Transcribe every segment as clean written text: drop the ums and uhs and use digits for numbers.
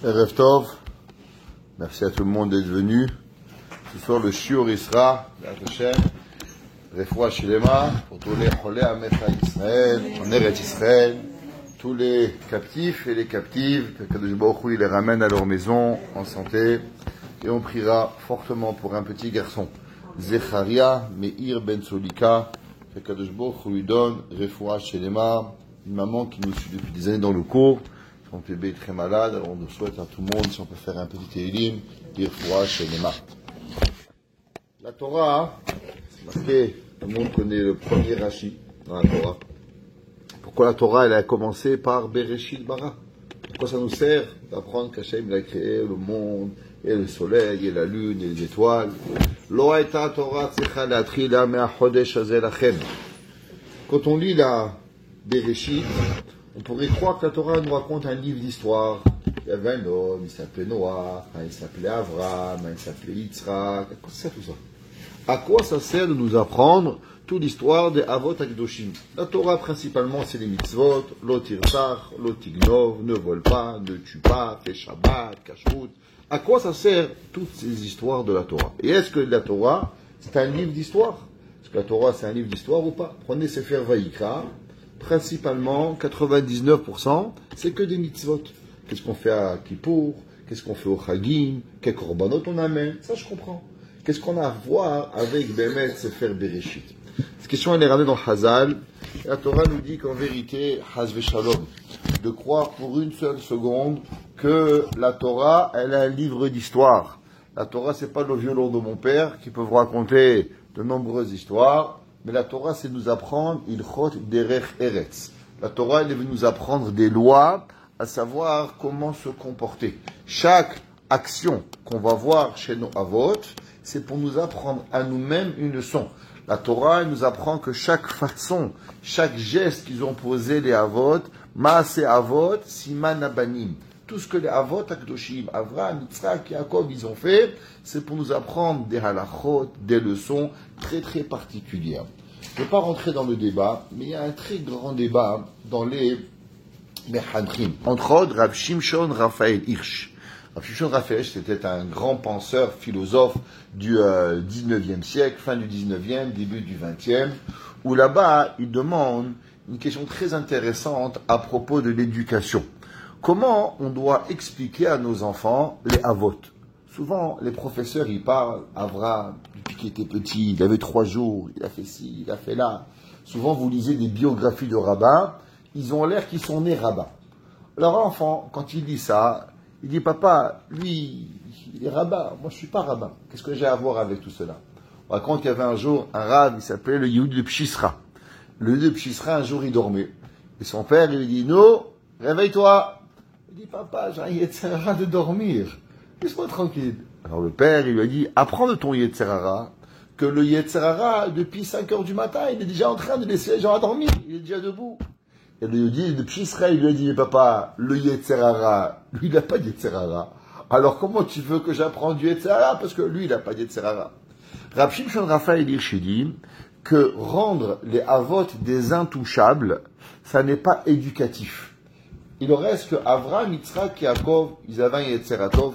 Erev Tov, merci à tout le monde d'être venu. Ce soir, le shiur Isra, Refoua Shelema, pour tous les Cholé Amecha Israël, en Eretz Israël, tous les captifs et les captives, que Kadosh Baruch Hu les ramène à leur maison en santé. Et on priera fortement pour un petit garçon, Zecharia Meir Ben Solika, que Kadosh Baruch Hu lui donne Refoua Shelema, une maman qui nous suit depuis des années dans le cours. Son bébé est très malade, alors on nous souhaite à tout le monde, si on peut faire un petit télim, dire Refoua Shelema. La Torah, c'est marqué, tout le monde connaît le premier Rashi dans la Torah. Pourquoi la Torah, elle a commencé par Bereshit Bara? Pourquoi ça nous sert d'apprendre qu'Hachem a créé le monde, et le soleil, et la lune, et les étoiles? Lo hayta Torah tzecha latchila me'achodesh hazeh lachem. Quand on lit la Bereshit, on pourrait croire que la Torah nous raconte un livre d'histoire. Il y avait un homme, il s'appelait Noah, il s'appelait Avram, il s'appelait Yitzhak. À quoi ça sert tout ça? À quoi ça sert de nous apprendre toute l'histoire des Avot Akdoshim? La Torah, principalement, c'est les mitzvot, lo tirtach, lo tignov, ne vole pas, ne tue pas, fais Shabbat, kashrut. À quoi ça sert toutes ces histoires de la Torah? Et est-ce que la Torah, c'est un livre d'histoire? Est-ce que la Torah, c'est un livre d'histoire ou pas? Prenez Sefer Vayikra, principalement, 99%, c'est que des mitzvot. Qu'est-ce qu'on fait à Kippour? Qu'est-ce qu'on fait au Chagim? Quel korbanot on amène? Ça, je comprends. Qu'est-ce qu'on a à voir avec Bémet Sefer Bereshit? Cette question, elle est ramenée dans Hazal. La Torah nous dit qu'en vérité, Haz Veshalom, de croire pour une seule seconde que la Torah, elle a un livre d'histoire. La Torah, c'est pas le violon de mon père qui peut vous raconter de nombreuses histoires, mais la Torah, c'est nous apprendre Ilchot Derech Eretz. La Torah, elle est venue nous apprendre des lois, à savoir comment se comporter. Chaque action qu'on va voir chez nos Avot, c'est pour nous apprendre à nous-mêmes une leçon. La Torah, elle nous apprend que chaque façon, chaque geste qu'ils ont posé les Avot, Maase Avot, Siman Abanim, tout ce que les Avot Akdoshim, Avraham, Yitzhak, Yaakov, ils ont fait, c'est pour nous apprendre des halachot, des leçons très très particulières. Je ne vais pas rentrer dans le débat, mais il y a un très grand débat dans les Mechadrim. Entre autres, Rav Shimshon Raphaël Hirsch. Rav Shimshon Raphaël Hirsch, c'était un grand penseur, philosophe du 19e siècle, fin du 19e, début du 20e, où là-bas, il demande une question très intéressante à propos de l'éducation. Comment on doit expliquer à nos enfants les avot? Souvent, les professeurs, ils parlent, Avraham, depuis qu'il était petit, il avait 3 jours, il a fait ci, il a fait là. Souvent, vous lisez des biographies de rabbins, ils ont l'air qu'ils sont nés rabbins. Leur enfant, quand il dit ça, il dit, papa, lui, il est rabbin, moi je suis pas rabbin. Qu'est-ce que j'ai à voir avec tout cela? On raconte qu'il y avait un jour un rabbin, il s'appelait le Yehoud de Pshisra. Le Yehoud de Pshisra, un jour, il dormait. Et son père, il lui dit, non, réveille-toi. Il dit, papa, j'ai un Yetzerara de dormir. Laisse-moi tranquille. Alors le père, il lui a dit, apprends de ton Yetzerara, que le Yetzerara, depuis 5 heures du matin, il est déjà en train de laisser les gens à dormir. Il est déjà debout. Et le Yehoud de Pshisra, il lui a dit, papa, le Yetzerara, lui, il n'a pas de Yetzerara. Alors comment tu veux que j'apprenne du Yetzerara? Parce que lui, il n'a pas de Yetzerara. Rav Shimshon Raphaël Hirsch dit que rendre les Avot des intouchables, ça n'est pas éducatif. Il reste que Avraham, Yitzhak et Yaakov, ils avaient un Yetzeratov,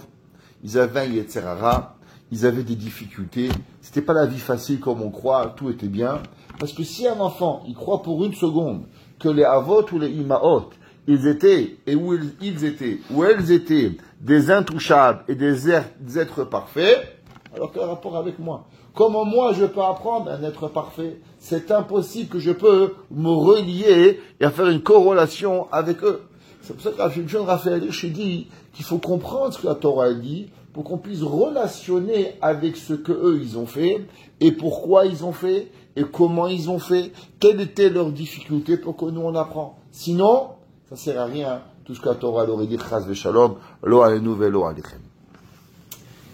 ils avaient un Yetzerara, ils avaient des difficultés. C'était pas la vie facile comme on croit, tout était bien. Parce que si un enfant, il croit pour une seconde que les Avot ou les Imaot, ils étaient, et où ils étaient, où elles étaient, des intouchables et des êtres parfaits, alors quel rapport avec moi? Comment moi je peux apprendre un être parfait? C'est impossible que je peux me relier et faire une corrélation avec eux. C'est pour ça que Rav Shimshon Raphaël Hirsch dit qu'il faut comprendre ce que la Torah dit pour qu'on puisse relationner avec ce que eux ils ont fait et pourquoi ils ont fait et comment ils ont fait, quelles étaient leurs difficultés pour que nous on apprend. Sinon, ça sert à rien. Tout ce que la Torah aurait dit, Chaz v'Shalom, lo aleinu velo alechem.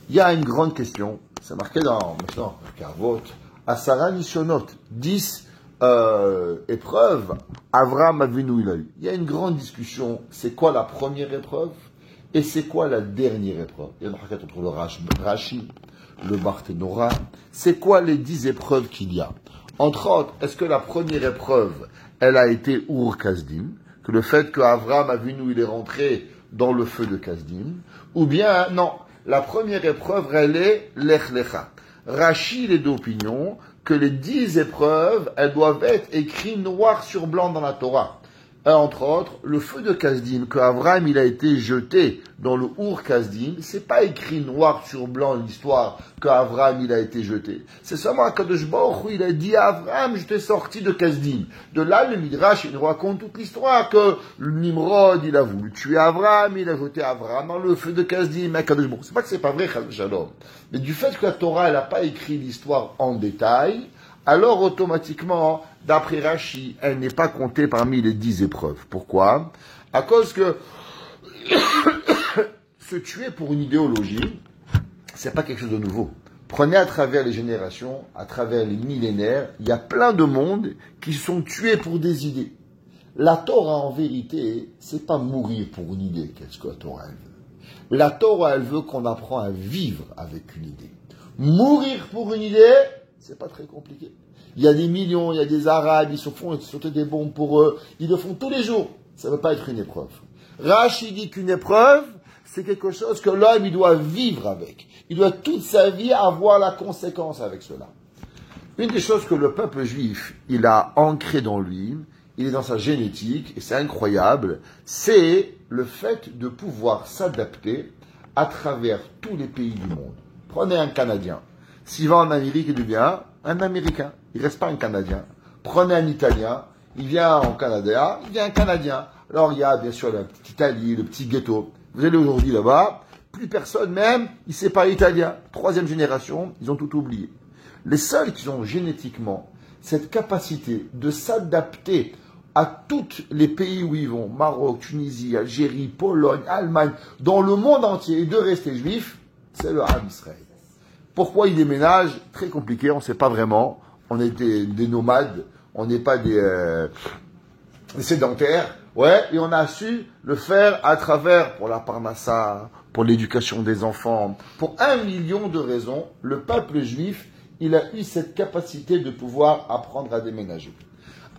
Il y a une grande question, c'est marqué dans maintenant Kavot, Asara Nishonot, 10 épreuves, Avraham Avinu il a eu. Il y a une grande discussion, c'est quoi la première épreuve et c'est quoi la dernière épreuve? Il y a une raquette entre le Rashi, le Barthénora, c'est quoi les 10 épreuves qu'il y a? Entre autres, est-ce que la première épreuve, elle a été Ur Kasdim, que le fait qu'Avraham Avinu il est rentré dans le feu de Kasdim, ou bien, non, la première épreuve, elle est Lech Lecha. Rachi est d'opinion que les 10 épreuves, elles doivent être écrites noir sur blanc dans la Torah. Entre autres, le feu de Kasdim, que Abraham il a été jeté dans le Our Kasdim, c'est pas écrit noir sur blanc l'histoire que Abraham il a été jeté. C'est seulement Kadosh Baruch Hu, il a dit à Abraham, je t'ai sorti de Kasdim. De là, le Midrash, il nous raconte toute l'histoire que le Nimrod, il a voulu tuer Abraham, il a jeté Abraham dans le feu de Kasdim. Kadosh Baruch Hu. C'est pas que c'est pas vrai, Shalom. Mais du fait que la Torah, elle a pas écrit l'histoire en détail, alors automatiquement, d'après Rashi, elle n'est pas comptée parmi les 10 épreuves. Pourquoi? À cause que se tuer pour une idéologie, c'est pas quelque chose de nouveau. Prenez à travers les générations, à travers les millénaires, il y a plein de mondes qui sont tués pour des idées. La Torah, en vérité, c'est pas mourir pour une idée. Qu'est-ce que la Torah, elle veut? La Torah, elle veut qu'on apprend à vivre avec une idée. Mourir pour une idée, c'est pas très compliqué. Il y a des millions, il y a des Arabes, ils se font sauter des bombes pour eux. Ils le font tous les jours. Ça ne veut pas être une épreuve. Rashi dit qu'une épreuve, c'est quelque chose que l'homme, il doit vivre avec. Il doit toute sa vie avoir la conséquence avec cela. Une des choses que le peuple juif, il a ancré dans lui, il est dans sa génétique, et c'est incroyable, c'est le fait de pouvoir s'adapter à travers tous les pays du monde. Prenez un Canadien. S'il va en Amérique, il devient un Américain. Il ne reste pas un Canadien. Prenez un Italien. Il vient en Canada. Il devient un Canadien. Alors, il y a bien sûr la petite Italie, le petit ghetto. Vous allez aujourd'hui là-bas. Plus personne même, il ne sait pas italien. 3e génération, ils ont tout oublié. Les seuls qui ont génétiquement cette capacité de s'adapter à tous les pays où ils vont, Maroc, Tunisie, Algérie, Pologne, Allemagne, dans le monde entier, et de rester juif, c'est le Ham Israël. Pourquoi ils déménagent? Très compliqué, on ne sait pas vraiment. On est des nomades, on n'est pas des sédentaires. Ouais, et on a su le faire à travers, pour la parnassa, pour l'éducation des enfants, pour 1 million de raisons. Le peuple juif, il a eu cette capacité de pouvoir apprendre à déménager.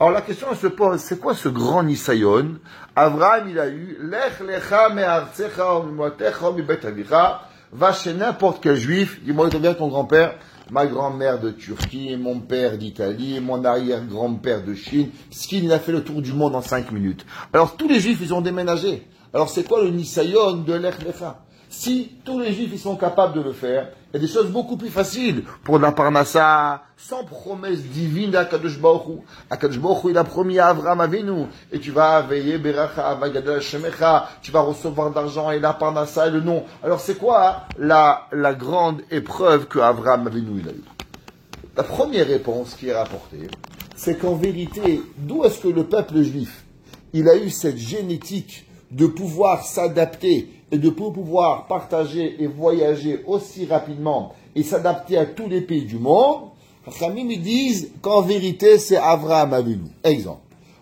Alors la question elle se pose, c'est quoi ce grand Nisayon? Abraham, il a eu Lech lecha me'artzecha u'mimotecha u'mibet avicha. Va chez n'importe quel juif, dis-moi, tu viens ton grand-père, ma grand-mère de Turquie, mon père d'Italie, mon arrière-grand-père de Chine. Il a fait le tour du monde en 5 minutes. Alors tous les juifs, ils ont déménagé. Alors c'est quoi le Nisayon de Lech Lecha? Si tous les juifs, ils sont capables de le faire, il y a des choses beaucoup plus faciles pour la parnassa, sans promesse divine d'Akadosh Baruch Hu. Akadosh Baruch Hu, il a promis à Avraham Avinu, et tu vas veiller Beracha, Vagadal Shemecha, tu vas recevoir d'argent et la parnassa et le nom. Alors c'est quoi la grande épreuve que Avraham Avinu il a eu? La première réponse qui est rapportée, c'est qu'en vérité, d'où est-ce que le peuple juif, il a eu cette génétique de pouvoir s'adapter et de pouvoir partager et voyager aussi rapidement et s'adapter à tous les pays du monde? Khamim, ils disent qu'en vérité, c'est Avraham Avinu. Exemple.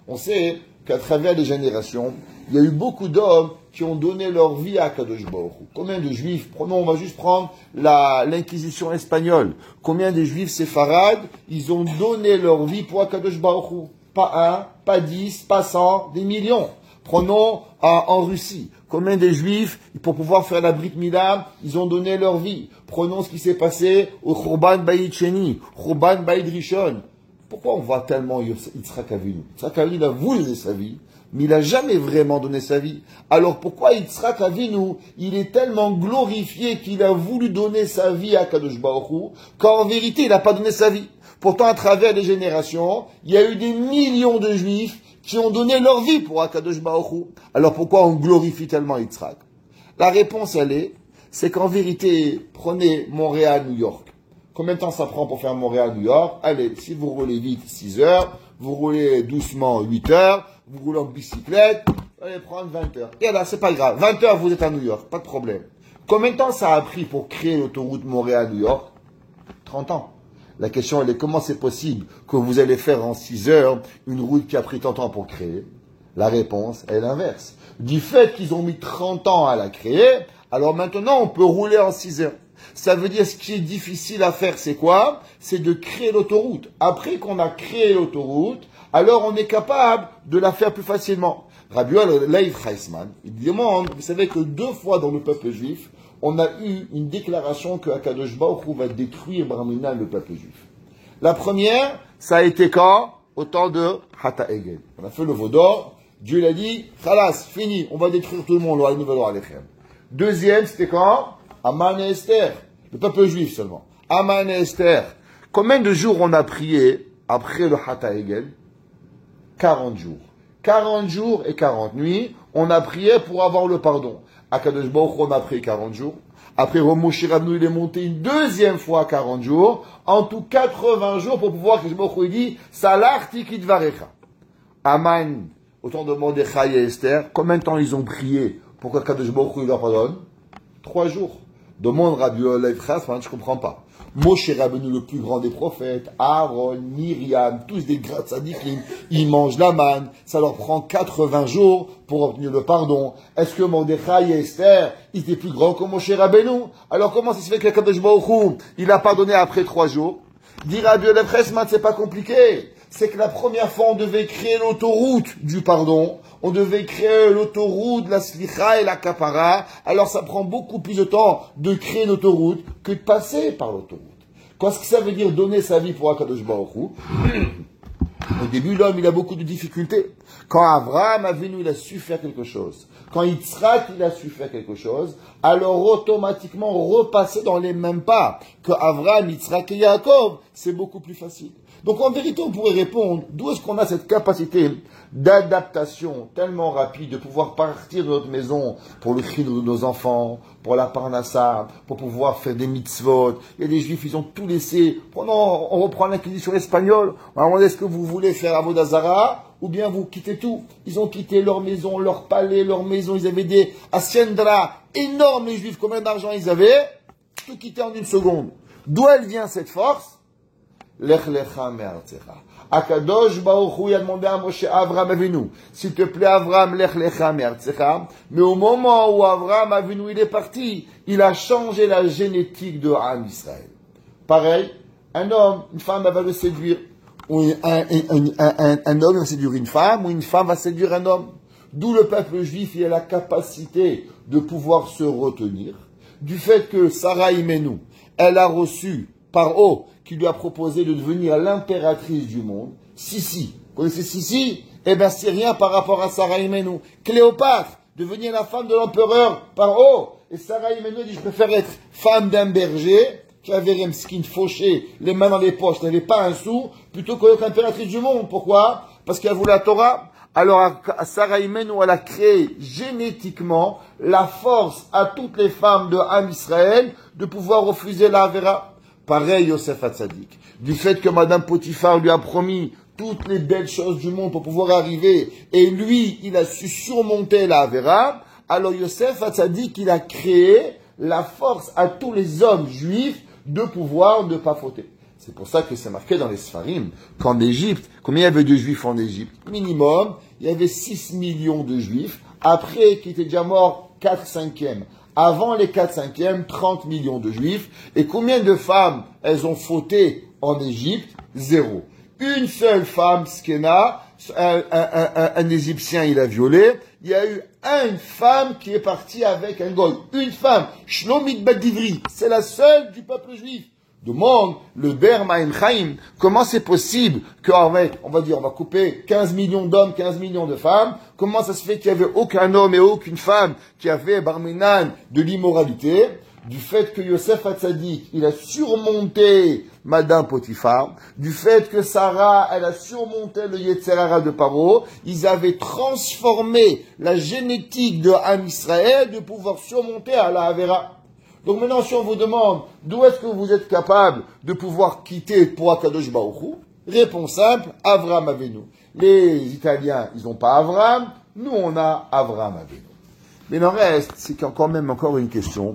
On sait qu'à travers les générations, il y a eu beaucoup d'hommes qui ont donné leur vie à Kadosh Baruch Hu. Combien de juifs? On va juste prendre l'inquisition espagnole. Combien de juifs séfarades, ils ont donné leur vie pour Kadosh Baruch Hu? Pas 1, pas 10, pas 100, des millions. Prenons en Russie. Combien de juifs, pour pouvoir faire la Brit Mila, ils ont donné leur vie. Prenons ce qui s'est passé au Churban Bayit Sheni, Churban Bayit Rishon. Pourquoi on voit tellement Yitzhak Avinu? Yitzhak Avinu, il a voulu donner sa vie, mais il n'a jamais vraiment donné sa vie. Alors pourquoi Yitzhak Avinu, il est tellement glorifié qu'il a voulu donner sa vie à Kadosh Baruch Hu, qu'en vérité, il n'a pas donné sa vie? Pourtant, à travers les générations, il y a eu des millions de juifs qui ont donné leur vie pour Akadosh Baruch Hu. Alors pourquoi on glorifie tellement Yitzhak? La réponse, c'est qu'en vérité, prenez Montréal-New York. Combien de temps ça prend pour faire Montréal-New York? Allez, si vous roulez vite, 6 heures, vous roulez doucement, 8 heures, vous roulez en bicyclette, vous allez prendre 20 heures. Et là, c'est pas grave. 20 heures, vous êtes à New York, pas de problème. Combien de temps ça a pris pour créer l'autoroute Montréal-New York? 30 ans. La question, elle est comment c'est possible que vous allez faire en 6 heures une route qui a pris tant de temps pour créer? La réponse est l'inverse. Du fait qu'ils ont mis 30 ans à la créer, alors maintenant on peut rouler en 6 heures. Ça veut dire ce qui est difficile à faire, c'est quoi? C'est de créer l'autoroute. Après qu'on a créé l'autoroute, alors on est capable de la faire plus facilement. Rabbi Leif Heisman, il demande, vous savez que 2 fois dans le peuple juif, on a eu une déclaration que Akadosh Baruch Hu va détruire Barminan, le peuple juif. La première, ça a été quand? Au temps de Hata Egel. On a fait le veau d'or, Dieu l'a dit, Khalas, fini, on va détruire tout le monde, le nouvel Alechem. Deuxième, c'était quand? Aman et Esther, le peuple juif seulement. Aman et Esther. Combien de jours on a prié après le Hata Egel? 40 jours. 40 jours et 40 nuits, on a prié pour avoir le pardon. À Kadosh Baruch Hu, on a prié 40 jours. Après, Moshe Rabbeinu, il est monté une deuxième fois 40 jours. En tout, 80 jours pour pouvoir, que Baruch Hu dit, Salarti Kitvarecha. Aman, au temps de Mordechai et Esther, combien de temps ils ont prié pour que Kadosh Baruch Hu leur pardonne? 3 jours. Demande Rabbi Leif Heisman, je ne comprends pas. Moshe Rabbeinu, le plus grand des prophètes, Aaron, Myriam, tous des grands tzadikim, ils mangent la manne, ça leur prend 80 jours pour obtenir le pardon. Est-ce que Mordechai et Esther, ils étaient plus grands que Moshe Rabbeinu? Alors comment ça se fait que Kadosh Baruch Hu, il a pardonné après 3 jours? Dit Rabbi Leif Heisman, c'est pas compliqué. C'est que la première fois, on devait créer l'autoroute du pardon. On devait créer l'autoroute de la slicha et la kapara. Alors ça prend beaucoup plus de temps de créer l'autoroute que de passer par l'autoroute. Qu'est-ce que ça veut dire donner sa vie pour Akadosh Baruch Hu? Au début, l'homme, il a beaucoup de difficultés. Quand Abraham Avinu, il a su faire quelque chose, quand Yitzhak, il a su faire quelque chose, alors automatiquement, repasser dans les mêmes pas que Abraham, Yitzhak et Yaakov, c'est beaucoup plus facile. Donc en vérité, on pourrait répondre, d'où est-ce qu'on a cette capacité d'adaptation tellement rapide, de pouvoir partir de notre maison pour le cri de nos enfants, pour la parnassa, pour pouvoir faire des mitzvot. Il y a des juifs, ils ont tout laissé. Pendant, on reprend l'inquisition espagnole, on a demandé est-ce que vous voulez faire Avodah Zarah, ou bien vous quittez tout. Ils ont quitté leur maison, leur palais, leur maison, ils avaient des haciendas énormes, les juifs, combien d'argent ils avaient? Tout quitté en une seconde. D'où elle vient cette force? Lech lecha me'artzecha. Akadosh Baruch Hu a demandé à Moshe, Avraham Avinu, s'il te plaît Avraham, lech lecha me'artzecha. Mais au moment où Avraham Avinu il est parti, il a changé la génétique de Am Israël. Pareil, un homme, une femme va le séduire, ou un homme va séduire une femme, ou une femme va séduire un homme. D'où le peuple juif il a la capacité de pouvoir se retenir, du fait que Sarah Imenu, elle a reçu Paro, qui lui a proposé de devenir l'impératrice du monde. Sissi. Vous connaissez Sissi? Eh bien, c'est rien par rapport à Sarah Imenu. Cléopâtre, devenir la femme de l'empereur Paro. Et Sarah Imenu dit, je préfère être femme d'un berger, qui avait un skin fauché, les mains dans les poches, n'avait pas un sou, plutôt que d'être impératrice du monde. Pourquoi? Parce qu'elle voulait la Torah. Alors, Sarah Imenu, elle a créé génétiquement la force à toutes les femmes de Am Israël de pouvoir refuser la Avera. Pareil, Yosef Hatzadik. Du fait que Madame Potiphar lui a promis toutes les belles choses du monde pour pouvoir arriver, et lui, il a su surmonter la Avera, alors Yosef Hatzadik, il a créé la force à tous les hommes juifs de pouvoir ne pas fauter. C'est pour ça que c'est marqué dans les Sfarim qu'en Égypte, combien il y avait de juifs en Égypte? Minimum, il y avait 6 millions de juifs, après qui étaient déjà morts 4/5. Avant les 4/5, 30 millions de juifs. Et combien de femmes elles ont fauté en Égypte? 0. Une seule femme, Skena, un Égyptien, il a violé. Il y a eu une femme qui est partie avec un goy. Une femme, Shlomit Badivri. C'est la seule du peuple juif. Demande le Ber Maim Chaim, comment c'est possible on va dire, on va couper 15 millions d'hommes, 15 millions de femmes, comment ça se fait qu'il n'y avait aucun homme et aucune femme qui avait Barminan de l'immoralité, du fait que Yosef Hatzadik, il a surmonté Madame Potiphar, du fait que Sarah, elle a surmonté le Yetzer Hara de Paro, ils avaient transformé la génétique de Am Israël de pouvoir surmonter à la Avera. Donc maintenant, si on vous demande d'où est-ce que vous êtes capable de pouvoir quitter pour Akadosh Baruch Hu, réponse simple, Avraham Avinu. Les Italiens, ils n'ont pas Avraham, nous on a Avraham Avinu. Mais il en reste, c'est quand même encore une question.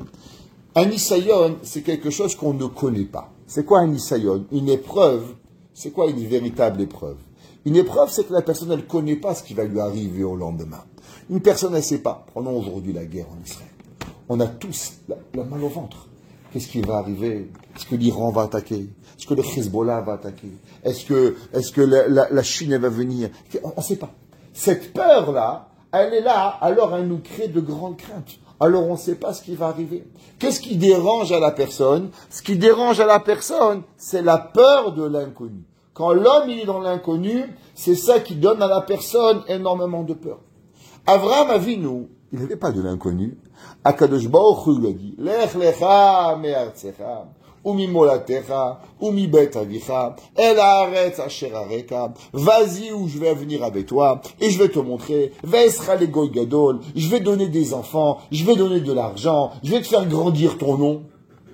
Un Nisayon, c'est quelque chose qu'on ne connaît pas. C'est quoi un Nisayon? Une épreuve, c'est quoi une véritable épreuve? Une épreuve, c'est que la personne, elle ne connaît pas ce qui va lui arriver au lendemain. Une personne, elle ne sait pas. Prenons aujourd'hui la guerre en Israël. On a tous la mal au ventre. Qu'est-ce qui va arriver? Est-ce que l'Iran va attaquer? Est-ce que le Hezbollah va attaquer? Est-ce que la Chine elle va venir? On ne sait pas. Cette peur-là, elle est là, alors elle nous crée de grandes craintes. Alors on ne sait pas ce qui va arriver. Qu'est-ce qui dérange à la personne? Ce qui dérange à la personne, c'est la peur de l'inconnu. Quand l'homme il est dans l'inconnu, c'est ça qui donne à la personne énormément de peur. Avraham Avinu, il n'avait pas de l'inconnu. Akadosh Baruch Hu lui a dit, Lech lecha me'artzecha, umimolatecha, umibet avicha, el haaretz asher areka, vas-y où je vais venir avec toi, et je vais te montrer, ve'esra le goy gadol, je vais donner des enfants, je vais donner de l'argent, je vais te faire grandir ton nom.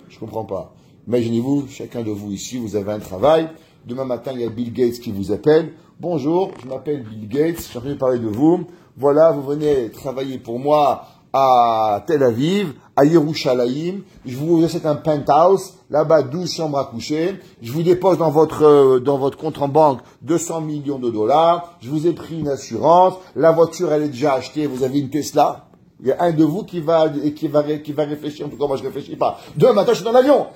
Je comprends pas. Imaginez-vous, chacun de vous ici, vous avez un travail, demain matin il y a Bill Gates qui vous appelle, bonjour, je m'appelle Bill Gates, j'ai envie de parler de vous, voilà, vous venez travailler pour moi à Tel Aviv, à Yerushalayim, je vous achète un penthouse, là-bas 12 chambres à coucher, je vous dépose dans votre compte en banque 200 millions de dollars, je vous ai pris une assurance, la voiture elle est déjà achetée, vous avez une Tesla, il y a un de vous qui va réfléchir, en tout cas moi je réfléchis pas, demain matin je suis dans l'avion.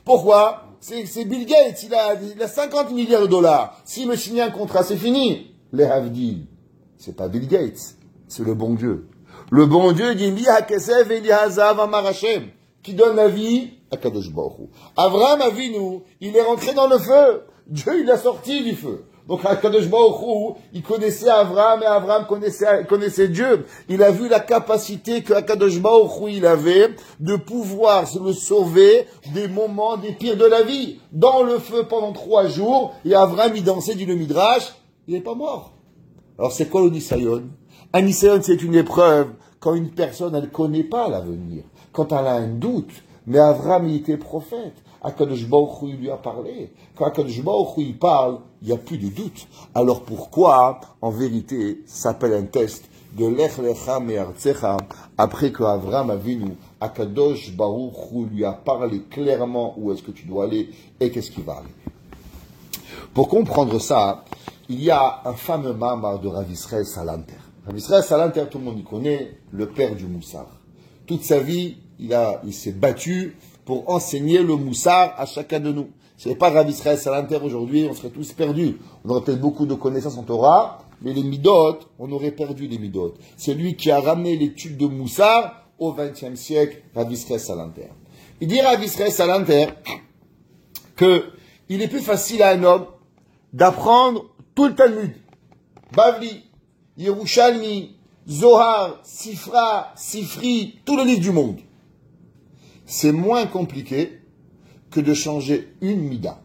Pourquoi? C'est Bill Gates, il a 50 milliards de dollars, s'il me signe un contrat c'est fini. Les Havdil, c'est pas Bill Gates, c'est le bon Dieu. Le bon Dieu dit qui donne la vie à Kadosh Baruch Hu. Avraham Avinu, il est rentré dans le feu. Dieu, il l'a sorti du feu. Donc Kadosh Baruch Hu, il connaissait Avraham et Avraham connaissait Dieu. Il a vu la capacité que Kadosh Baruch Hu il avait de pouvoir le sauver des moments des pires de la vie. Dans le feu pendant 3 jours, et Avraham il dansait, dit le Midrash, il n'est pas mort. Alors c'est quoi le Nisayon? Un Nisayon, c'est une épreuve quand une personne, elle ne connaît pas l'avenir, quand elle a un doute. Mais Avraham, il était prophète. Akadosh Baruch Hu, il lui a parlé. Quand Akadosh Baruch Hu, il parle, il n'y a plus de doute. Alors pourquoi, en vérité, ça s'appelle un test de Lech Lecha Me'artzecha, après que Avraham Avinu, Akadosh Baruch Hu lui a parlé clairement où est-ce que tu dois aller et qu'est-ce qui va arriver. Pour comprendre ça, il y a un fameux mamar de Rav Israël Salanter. Rav Israël Salanter, tout le monde y connaît, le père du Moussar. Toute sa vie, il s'est battu pour enseigner le Moussar à chacun de nous. Si ce n'est pas Rav Israël Salanter aujourd'hui, on serait tous perdus. On aurait peut-être beaucoup de connaissances en Torah, mais les Midot, on aurait perdu les Midot. C'est lui qui a ramené l'étude de Moussar au XXe siècle, Rav Israël Salanter. Il dit Rav Israël Salanter qu'il est plus facile à un homme d'apprendre tout le Talmud, Bavli, Yerushalmi, Zohar, Sifra, Sifri, tous les livres du monde. C'est moins compliqué que de changer une mida.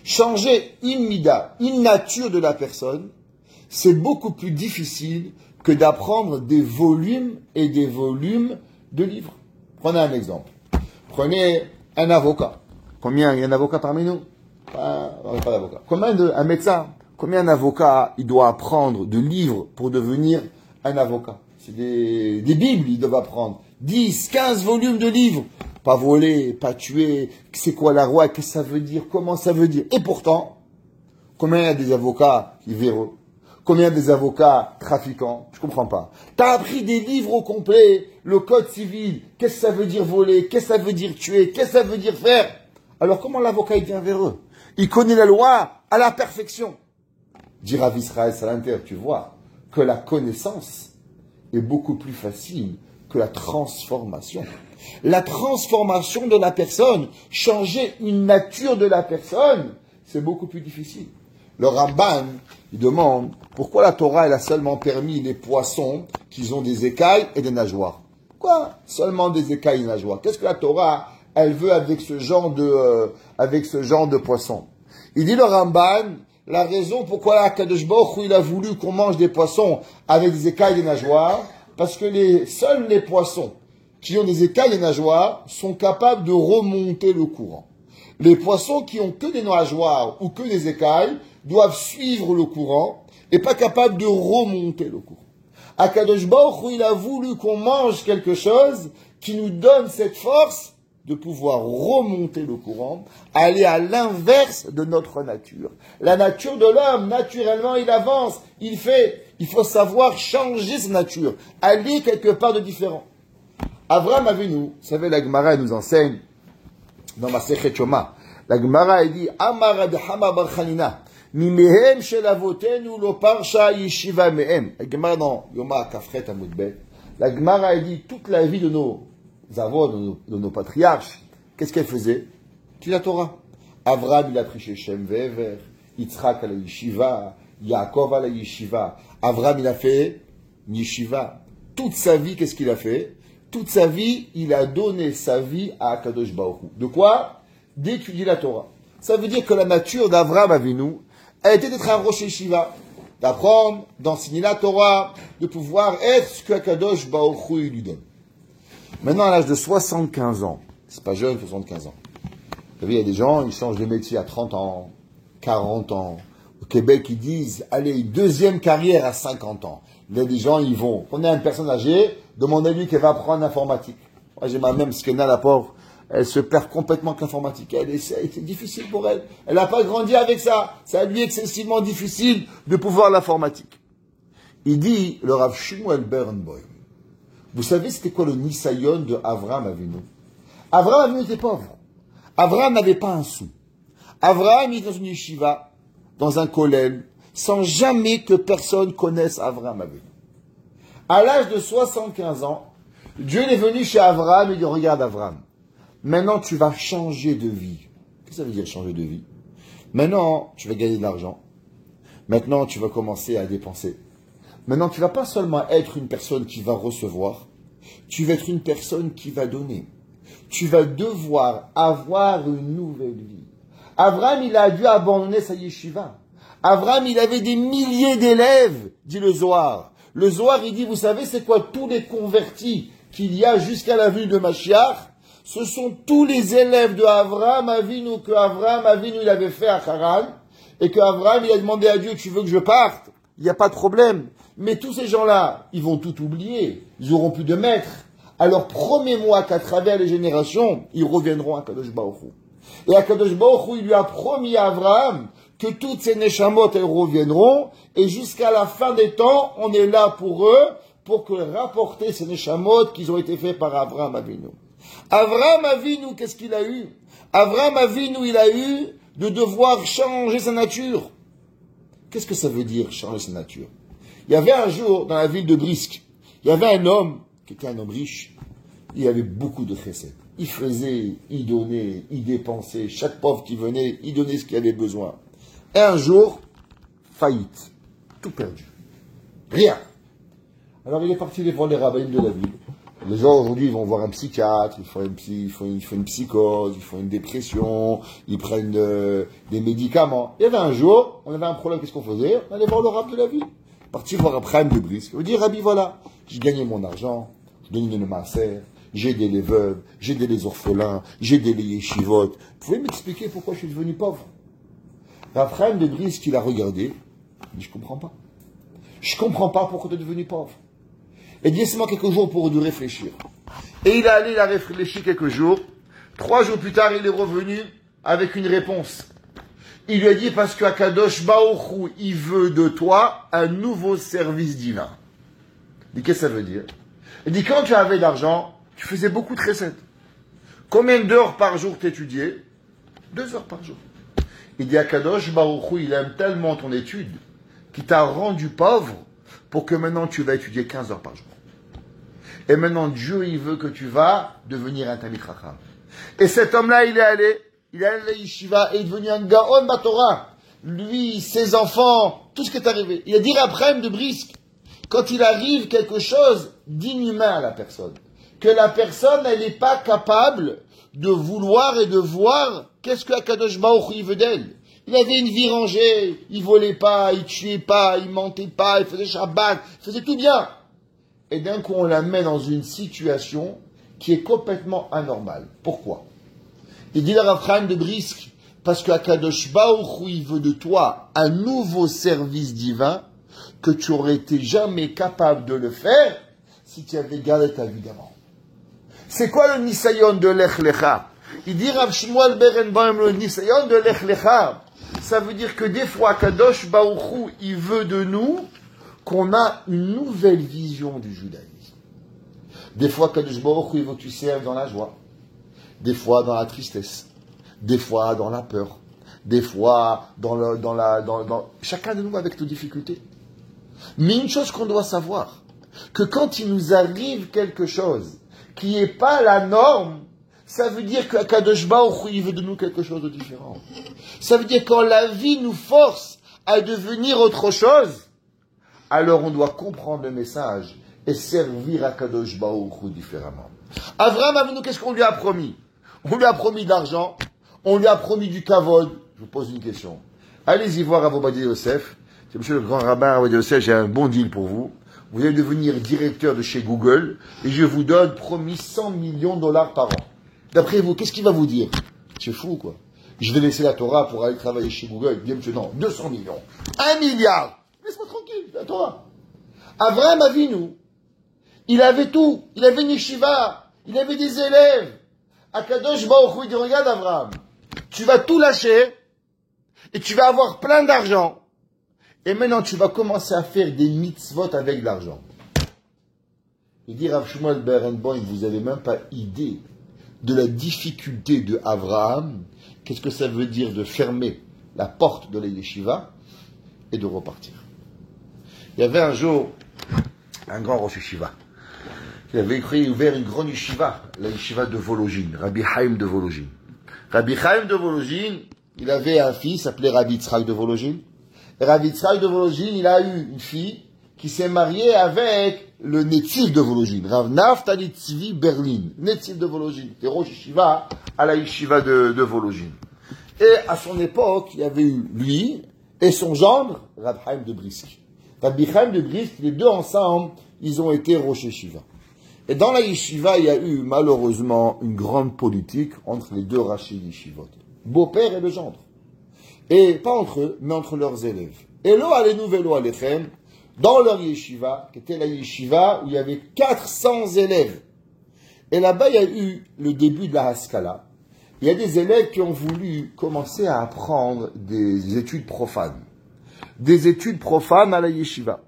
Changer une mida, une nature de la personne, c'est beaucoup plus difficile que d'apprendre des volumes et des volumes de livres. Prenez un exemple. Prenez un avocat. Combien il y a un avocat parmi nous? Pas d'avocat. Un médecin? Combien d'avocats il doit apprendre de livres pour devenir un avocat? C'est des bibles, ils doivent apprendre. 10, 15 volumes de livres. Pas voler, pas tuer, c'est quoi la loi, qu'est-ce que ça veut dire, comment ça veut dire. Et pourtant, combien il y a des avocats véreux? Combien des avocats trafiquants? Je comprends pas. T'as appris des livres au complet, le code civil, qu'est-ce que ça veut dire voler, qu'est-ce que ça veut dire tuer, qu'est-ce que ça veut dire faire? Alors comment l'avocat il devient véreux? Il connaît la loi à la perfection. Dit Rav Israël Salanter, tu vois que la connaissance est beaucoup plus facile que la transformation. La transformation de la personne, changer une nature de la personne, c'est beaucoup plus difficile. Le Ramban, il demande pourquoi la Torah elle a seulement permis les poissons qui ont des écailles et des nageoires. Pourquoi seulement des écailles et des nageoires? Qu'est-ce que la Torah elle veut avec ce genre de poisson? Il dit le Ramban, la raison pourquoi Akadosh Baruch Hu il a voulu qu'on mange des poissons avec des écailles et des nageoires, parce que seuls les poissons qui ont des écailles et des nageoires sont capables de remonter le courant. Les poissons qui ont que des nageoires ou que des écailles doivent suivre le courant et pas capables de remonter le courant. Akadosh Baruch Hu il a voulu qu'on mange quelque chose qui nous donne cette force de pouvoir remonter le courant, aller à l'inverse de notre nature. La nature de l'homme, naturellement, il avance, il faut savoir changer sa nature, aller quelque part de différent. Avraham Avinu, vous savez, la Gemara nous enseigne, dans ma Sechet Shoma, la Gemara elle dit, Amar Rabbi Hama bar Chanina, Mimehem shel avotenu lo parsha yeshiva mehem. La Gemara dans Yoma Kafret Amud Bet, la Gemara elle dit, toute la vie de nos avos, de nos patriarches, qu'est-ce qu'elle faisait? Qui la Torah. Avraham il a pris chez Shem Ve'ever, Yitzhak à la yeshiva, Yaakov à la yeshiva. Avraham il a fait yeshiva. Toute sa vie, qu'est-ce qu'il a fait? Toute sa vie, il a donné sa vie à Akadosh Baruch Hu. De quoi? D'étudier la Torah. Ça veut dire que la nature d'Avraham Avinu a été d'être un rosh yeshiva, d'apprendre, d'enseigner la Torah, de pouvoir être ce que Akadosh Baruch Hu lui donne. Maintenant, à l'âge de 75 ans, c'est pas jeune, 75 ans. Vous savez, il y a des gens, ils changent de métier à 30 ans, 40 ans. Au Québec, ils disent, allez, deuxième carrière à 50 ans. Il y a des gens, ils vont. On a une personne âgée, demandez-lui qu'elle va apprendre l'informatique. Moi, j'ai ma même Skena, la pauvre. Elle se perd complètement avec l'informatique. Elle essaie, c'est difficile pour elle. Elle n'a pas grandi avec ça. Ça lui est excessivement difficile de pouvoir l'informatique. Il dit, le Rav Shmuel Berenboim. Vous savez, c'était quoi le Nisayon de Avraham Avinu? Avraham Avinu était pauvre. Avraham n'avait pas un sou. Avraham est dans une yeshiva, dans un kollel, sans jamais que personne connaisse Avraham Avinu. À l'âge de 75 ans, Dieu est venu chez Avraham et dit, regarde Avraham, maintenant tu vas changer de vie. Qu'est-ce que ça veut dire changer de vie? Maintenant, tu vas gagner de l'argent. Maintenant, tu vas commencer à dépenser. Maintenant, tu ne vas pas seulement être une personne qui va recevoir, tu vas être une personne qui va donner. Tu vas devoir avoir une nouvelle vie. Avraham, il a dû abandonner sa yeshiva. Avraham, il avait des milliers d'élèves, dit le Zohar. Le Zohar, il dit, vous savez, c'est quoi tous les convertis qu'il y a jusqu'à la venue de Mashiach? Ce sont tous les élèves de Avraham Avinu que Avraham Avinu il avait fait à Haran, et que Avraham, il a demandé à Dieu, tu veux que je parte? Il n'y a pas de problème. Mais tous ces gens-là, ils vont tout oublier. Ils n'auront plus de maître. Alors promets-moi qu'à travers les générations, ils reviendront à Kadosh Baruch Hu. Et à Kadosh Baruch Hu, il lui a promis à Avraham que toutes ces neshamot, elles reviendront, et jusqu'à la fin des temps, on est là pour eux, pour que rapporter ces neshamot qui ont été faits par Avraham Avinu. Avraham Avinu, qu'est-ce qu'il a eu? Avraham Avinu, il a eu de devoir changer sa nature. Qu'est-ce que ça veut dire, changer sa nature? Il y avait un jour, dans la ville de Brisk, il y avait un homme, qui était un homme riche, il avait beaucoup de chesed. Il faisait, il donnait, il dépensait, chaque pauvre qui venait, il donnait ce qu'il avait besoin. Et un jour, faillite, tout perdu, rien. Alors il est parti voir les rabbins de la ville. Les gens aujourd'hui ils vont voir un psychiatre, ils font une psychose, ils font une dépression, ils prennent des médicaments. Il y avait un jour, on avait un problème, qu'est-ce qu'on faisait? On allait voir le rabbin de la ville. Parti voir un prime de Brisk. On dit, Rabbi, voilà, j'ai gagné mon argent, j'ai gagné le maaser, j'ai aidé les veuves, j'ai aidé les orphelins, j'ai aidé les yeshivot. Vous pouvez m'expliquer pourquoi je suis devenu pauvre? Raphaël de Brisk, il a regardé, il dit, je comprends pas. Je comprends pas pourquoi tu es devenu pauvre. Et laisse-moi quelques jours pour nous réfléchir. Et il est allé, il a réfléchi quelques jours. 3 jours plus tard, il est revenu avec une réponse. Il lui a dit, parce que Akadosh Baruch Hu, il veut de toi un nouveau service divin. Il dit, qu'est-ce que ça veut dire? Il dit, quand tu avais de l'argent, tu faisais beaucoup de recettes. Combien d'heures par jour t'étudiais? 2 heures par jour. Il dit, Akadosh Baruch Hu, il aime tellement ton étude, qu'il t'a rendu pauvre, pour que maintenant tu vas étudier 15 heures par jour. Et maintenant, Dieu, il veut que tu vas devenir un Talmid Chacham. Et cet homme-là, il est allé à la yeshiva et il est devenu un Gaon Batorah. Lui, ses enfants, tout ce qui est arrivé. Il a dit après de Brisk, quand il arrive quelque chose d'inhumain à la personne, que la personne, elle n'est pas capable de vouloir et de voir qu'est-ce que Akadosh Baruch Hu veut d'elle. Il avait une vie rangée, il volait pas, il tuait pas, il mentait pas, il faisait Shabbat, il faisait tout bien. Et d'un coup, on la met dans une situation qui est complètement anormale. Pourquoi? Il dit la Rav de Brisk, parce que Akadosh Baruch Hu, il veut de toi un nouveau service divin que tu aurais été jamais capable de le faire si tu avais gardé ta vie d'avant. C'est quoi le Nisayon de Lech Lecha? Il dit Rav Shmuel Berenboim, le Nisayon de Lech Lecha. Ça veut dire que des fois, Kadosh Baruch Hu, il veut de nous qu'on a une nouvelle vision du judaïsme. Des fois, Kadosh Baruch Hu, il veut que tu serves dans la joie. Des fois, dans la tristesse. Des fois, dans la peur. Des fois, chacun de nous avec nos difficultés. Mais une chose qu'on doit savoir, que quand il nous arrive quelque chose qui n'est pas la norme, ça veut dire que Kadosh Baruch Hu, il veut de nous quelque chose de différent. Ça veut dire que quand la vie nous force à devenir autre chose, alors on doit comprendre le message et servir à Kadosh Baruch Hu différemment. Avraham Avinu, qu'est-ce qu'on lui a promis? On lui a promis de l'argent, on lui a promis du kavod. Je vous pose une question. Allez-y voir Rav Ovadia Yosef. C'est monsieur le grand rabbin Rav Ovadia Yosef, j'ai un bon deal pour vous. Vous allez devenir directeur de chez Google et je vous donne promis $100 millions par an. D'après vous, qu'est-ce qu'il va vous dire? C'est fou, quoi. Je vais laisser la Torah pour aller travailler chez Google. Bien monsieur, non, 200 millions. 1 milliard. Laisse-moi tranquille, la Torah. Avraham Avinu, il avait tout. Il avait une yeshiva. Il avait des élèves. Akadosh Baruch Hu, il dit, regarde Avraham, tu vas tout lâcher et tu vas avoir plein d'argent. Et maintenant, tu vas commencer à faire des mitzvot avec de l'argent. Il dit, Rav Shmuel Berenboim, vous n'avez même pas idée de la difficulté de Avraham. Qu'est-ce que ça veut dire de fermer la porte de la yeshiva et de repartir? Il y avait un jour un grand Rosh Yeshiva. Il avait ouvert une grande yeshiva, la yeshiva de Vologine, Rabbi Chaim de Vologine. Rabbi Chaim de Vologine, il avait un fils appelé Rabbi Yitzhak de Vologine. Et Rabbi Yitzhak de Vologine, il a eu une fille qui s'est mariée avec le Netziv de Vologine, Rav Naftali Tzvi Berlin, Netziv de Vologine, qui est Rosh Yeshiva à la yeshiva de Vologine. Et à son époque, il y avait eu lui et son gendre, Rabbi Chaim de Brisk. Rabbi Chaim de Brisk, les deux ensemble, ils ont été Rosh Yeshiva. Et dans la yeshiva, il y a eu malheureusement une grande politique entre les deux Rashi Yeshivot, beau-père et le gendre. Et pas entre eux, mais entre leurs élèves. Et lo alenu velo alechem, dans leur yeshiva, qui était la yeshiva où il y avait 400 élèves. Et là-bas, il y a eu le début de la Haskalah. Il y a des élèves qui ont voulu commencer à apprendre des études profanes. Des études profanes à la yeshiva.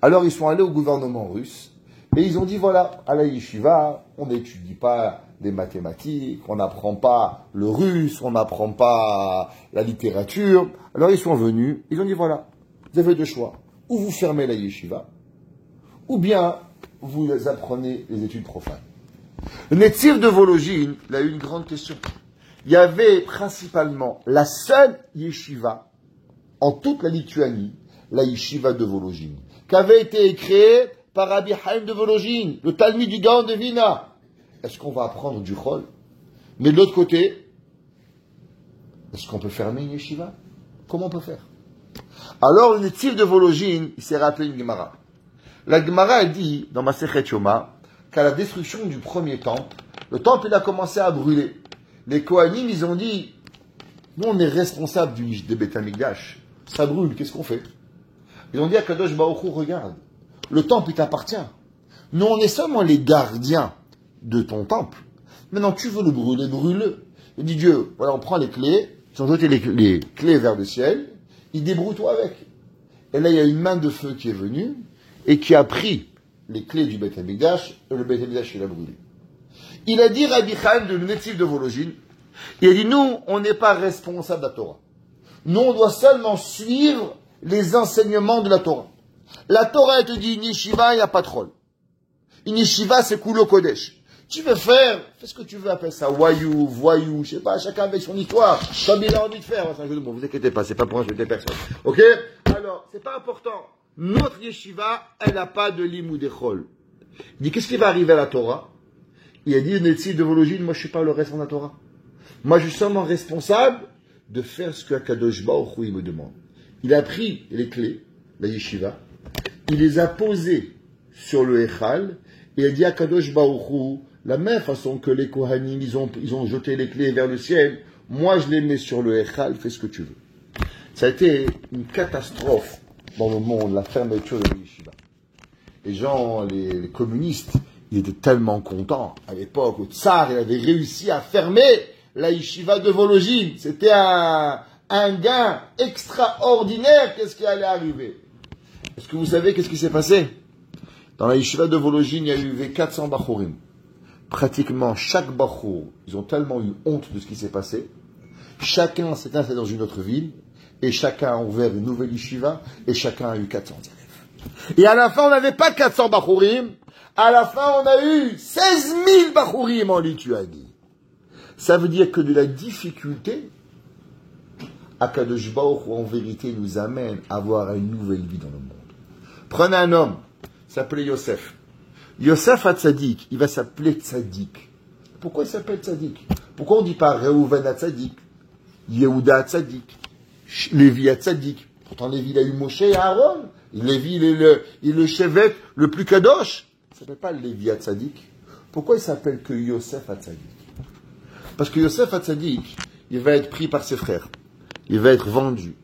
Alors, ils sont allés au gouvernement russe. Et ils ont dit, voilà, à la yeshiva, on n'étudie pas les mathématiques, on n'apprend pas le russe, on n'apprend pas la littérature. Alors ils sont venus, ils ont dit, voilà, vous avez deux choix. Ou vous fermez la yeshiva, ou bien vous apprenez les études profanes. Le Netziv de Vologine, il a eu une grande question. Il y avait principalement la seule yeshiva en toute la Lituanie, la yeshiva de Vologine, qui avait été créée par Rabbi Chaim de Vologine, le Talmid du Gaon de Vina. Est-ce qu'on va apprendre du Chol? Mais de l'autre côté, est-ce qu'on peut fermer une yeshiva? Comment on peut faire? Alors, le Netziv de Vologine, il s'est rappelé une Gemara. La Gemara, elle dit, dans Masechet Yoma, qu'à la destruction du premier temple, le temple, il a commencé à brûler. Les Kohanim, ils ont dit, nous, on est responsables des Beth Amikdash. Ça brûle, qu'est-ce qu'on fait? Ils ont dit à Kadosh Baruch Hu, regarde, le temple, il t'appartient. Nous, on est seulement les gardiens de ton temple. Maintenant, tu veux le brûler, brûle-le. Il dit Dieu, voilà, on prend les clés, ils ont jeté les clés vers le ciel, il débrouille-toi avec. Et là, il y a une main de feu qui est venue et qui a pris les clés du Beth Amikdash et le Beth Amikdash, il a brûlé. Il a dit Rabbi Chaim de Netziv de Vologine, il a dit, nous, on n'est pas responsable de la Torah. Nous, on doit seulement suivre les enseignements de la Torah. La Torah, elle te dit, une yeshiva, il n'y a pas de rôle. Une yeshiva, c'est Kulo Kodesh. Tu veux faire, fais ce que tu veux, appelle ça voyou, je sais pas, chacun avec son histoire, comme il a envie de faire. C'est un jeu de mots, vous inquiétez pas, c'est pas pour insulter personne. Ok? Alors, c'est pas important. Notre yeshiva, elle n'a pas de limud echol. Il dit, qu'est-ce qui va arriver à la Torah? Il a dit, Netziv de Vologine, moi je suis pas le reste de la Torah. Moi je suis seulement responsable de faire ce que Kadosh Baruch Hu me demande. Il a pris les clés, la yeshiva, il les a posées sur le Echal, et il a dit à Kadosh Baruch Hu, la même façon que les Kohanim, ils ont jeté les clés vers le ciel, moi je les mets sur le Echal, fais ce que tu veux. Ça a été une catastrophe dans le monde, la fermeture de la yeshiva. Les gens, les communistes, ils étaient tellement contents. À l'époque, au Tsar, il avait réussi à fermer la yeshiva de Vologine. C'était un gain extraordinaire. Qu'est-ce qui allait arriver? Est-ce que vous savez qu'est-ce qui s'est passé? Dans la yeshiva de Vologine, il y a eu 400 bachorim. Pratiquement chaque bachour, ils ont tellement eu honte de ce qui s'est passé. Chacun s'est installé dans une autre ville, et chacun a ouvert une nouvelle yeshiva, et chacun a eu 400 élèves. Et à la fin, on n'avait pas 400 bachourim. À la fin, on a eu 16 000 bachourim en Lituanie. Ça veut dire que de la difficulté, Akadosh Baruch Hu, en vérité, nous amène à avoir une nouvelle vie dans le monde. Prenez un homme, il s'appelait Yosef. Yosef Hatzadik, il va s'appeler Tzadik. Pourquoi il s'appelle Tzadik? Pourquoi on ne dit pas Reuven Hatzadik, Yehuda Hatzadik, Lévi Hatzadik? Pourtant, Lévi, il a eu Moshe et Aaron. Lévi, il est le chevet le plus kadosh. Il ne s'appelle pas Lévi Hatzadik. Pourquoi il s'appelle que Yosef Hatzadik? Parce que Yosef Hatzadik, il va être pris par ses frères. Il va être vendu.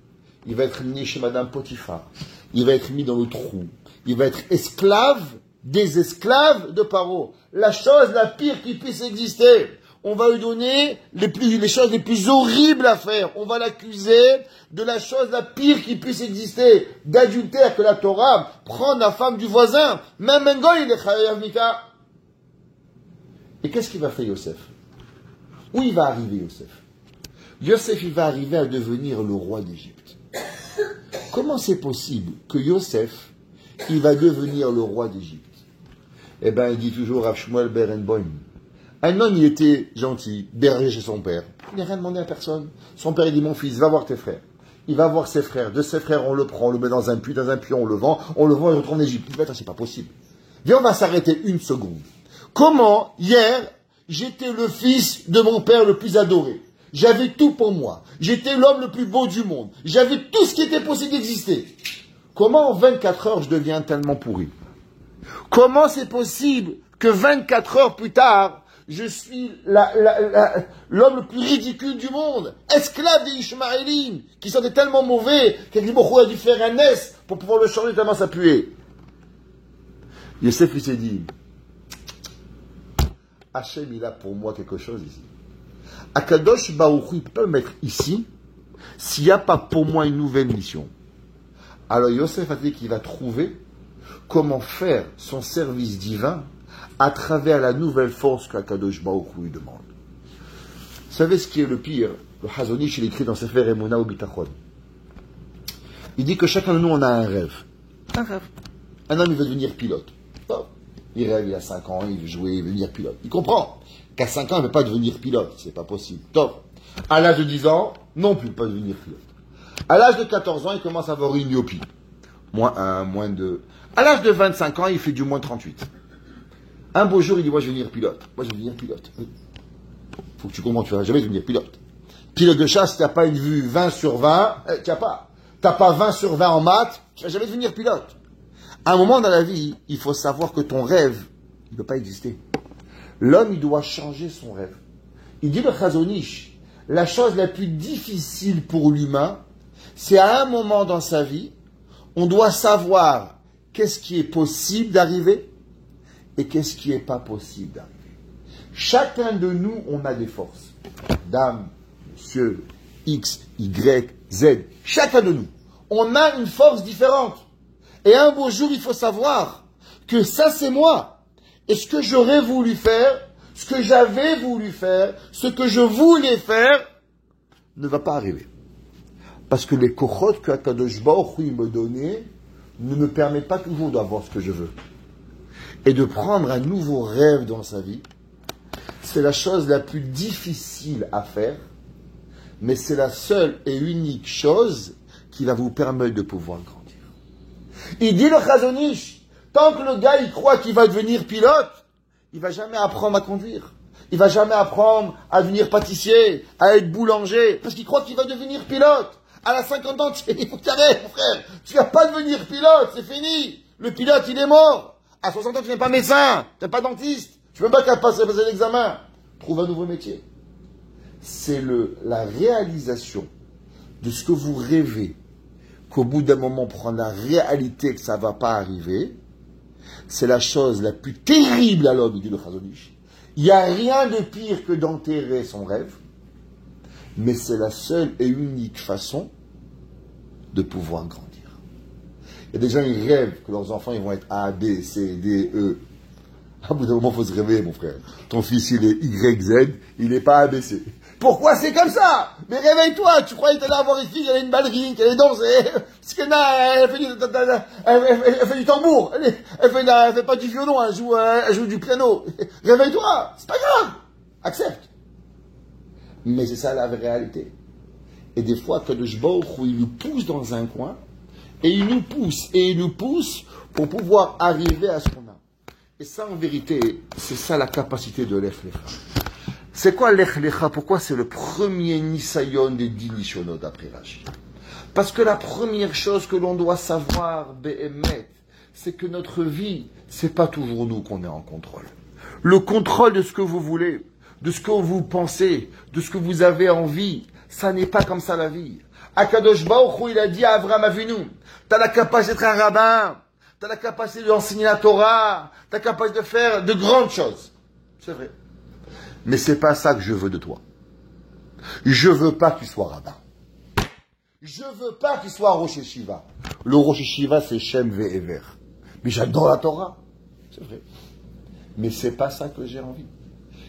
Il va être mis chez Madame Potiphar. Il va être mis dans le trou. Il va être esclave des esclaves de Paro. La chose la pire qui puisse exister. On va lui donner les choses les plus horribles à faire. On va l'accuser de la chose la pire qui puisse exister. D'adultère que la Torah prend la femme du voisin. Même un gars, il est chayav mika. Et qu'est-ce qu'il va faire Yosef? Où il va arriver Yosef? Yosef, il va arriver à devenir le roi d'Égypte. Comment c'est possible que Yosef, il va devenir le roi d'Égypte? Eh bien, il dit toujours Rav Shmuel Berenboim. Un homme, il était gentil, berger chez son père. Il n'a rien demandé à personne. Son père, il dit, mon fils, va voir tes frères. Il va voir ses frères. De ses frères, on le prend, on le met dans un puits, on le vend, et il retourne en Égypte. Il dit, attends, c'est pas possible. Viens, on va s'arrêter une seconde. Comment, hier, j'étais le fils de mon père le plus adoré. J'avais tout pour moi. J'étais l'homme le plus beau du monde. J'avais tout ce qui était possible d'exister. Comment en 24 heures je deviens tellement pourri? Comment c'est possible que 24 heures plus tard, je suis l'homme le plus ridicule du monde, esclave des Ishmaélim, qui sentaient tellement mauvais qu'Aglibochou a dû faire un S pour pouvoir le changer tellement ça puait. Yosef il s'est dit, Hachem il a pour moi quelque chose ici. Akadosh Baruch Hu, il ne peut pas me mettre ici s'il n'y a pas pour moi une nouvelle mission. Alors Yosef a dit qu'il va trouver comment faire son service divin à travers la nouvelle force qu'Akadosh Baruch Hu lui demande. Vous savez ce qui est le pire? Le Hazon Ish, il écrit dans Sefer Emunah ou Bitachon. Il dit que chacun de nous, on a un rêve. Un rêve. Un homme, il veut devenir pilote. Bon. Il rêve, il a 5 ans, il veut jouer, il veut devenir pilote. Il comprend qu'à 5 ans, il ne veut pas devenir pilote. C'est pas possible. Top. À l'âge de 10 ans, non plus, pas devenir pilote. À l'âge de 14 ans, il commence à avoir une myopie. -1, -2. À l'âge de 25 ans, il fait du -38. Un beau jour, il dit, moi, je vais devenir pilote. Moi, je vais devenir pilote. Faut que tu comprennes, tu vas jamais devenir pilote. Pilote de chasse, tu n'as pas une vue 20 sur 20, tu n'as pas. Tu n'as pas 20 sur 20 en maths, tu ne vas jamais devenir pilote. À un moment dans la vie, il faut savoir que ton rêve, il ne peut pas exister. L'homme, il doit changer son rêve. Il dit le Hazon Ish, la chose la plus difficile pour l'humain, c'est à un moment dans sa vie, on doit savoir qu'est-ce qui est possible d'arriver et qu'est-ce qui n'est pas possible d'arriver. Chacun de nous, on a des forces. Dame, monsieur, X, Y, Z. Chacun de nous. On a une force différente. Et un beau jour, il faut savoir que ça, c'est moi. Et ce que j'aurais voulu faire, ce que j'avais voulu faire, ce que je voulais faire, ne va pas arriver. Parce que les kochot que Akadosh Baruch Hu me donnait ne me permettent pas toujours d'avoir ce que je veux. Et de prendre un nouveau rêve dans sa vie, c'est la chose la plus difficile à faire, mais c'est la seule et unique chose qui va vous permettre de pouvoir grandir. Il dit le Hazon Ish, tant que le gars il croit qu'il va devenir pilote, il va jamais apprendre à conduire. Il va jamais apprendre à devenir pâtissier, à être boulanger, parce qu'il croit qu'il va devenir pilote. À la 50 ans, il faut que tu arrêtes, mon frère. Tu vas pas devenir pilote, c'est fini. Le pilote, il est mort. À 60 ans, tu n'es pas médecin, tu n'es pas dentiste. Tu ne peux pas passer l'examen. Trouve un nouveau métier. C'est la réalisation de ce que vous rêvez, qu'au bout d'un moment, prendre la réalité que ça ne va pas arriver, c'est la chose la plus terrible à l'homme, dit le Hazon Ish. Il n'y a rien de pire que d'enterrer son rêve, mais c'est la seule et unique façon de pouvoir grandir. Il y a des gens, ils rêvent que leurs enfants, ils vont être A, B, C, D, E. À bout d'un moment, il faut se réveiller, mon frère. Ton fils, il est Y, Z, il n'est pas A, B, C. Pourquoi c'est comme ça? Mais réveille-toi, tu croyais que t'allais avoir une fille, elle a une ballerine, qu'elle allait danser, parce qu'elle elle fait du tambour, elle fait pas du violon, elle joue du piano. Réveille-toi, c'est pas grave, accepte. Mais c'est ça la vraie réalité. Et des fois, Kadosh Baruch Hu, il nous pousse dans un coin, et il nous pousse pour pouvoir arriver à ce qu'on a. Et ça, en vérité, c'est ça la capacité de l'Ech Lecha. C'est quoi l'Ech Lecha? Pourquoi c'est le premier Nisayon des 10 Nishonot d'après Rashi? Parce que la première chose que l'on doit savoir, Be'emet, c'est que notre vie, c'est pas toujours nous qu'on est en contrôle. Le contrôle de ce que vous voulez, de ce que vous pensez, de ce que vous avez envie, ça n'est pas comme ça la vie. Akadosh Baruch Hu, il a dit à Avraham Avinu, t'as la capacité d'être un rabbin, t'as la capacité d'enseigner la Torah, t'as la capacité de faire de grandes choses. C'est vrai. Mais c'est pas ça que je veux de toi. Je veux pas que tu sois rabbin. Je veux pas que tu sois Rosh Yeshiva. Le Rosh Yeshiva, c'est Shem Ve'ever. Mais j'adore la Torah. C'est vrai. Mais c'est pas ça que j'ai envie.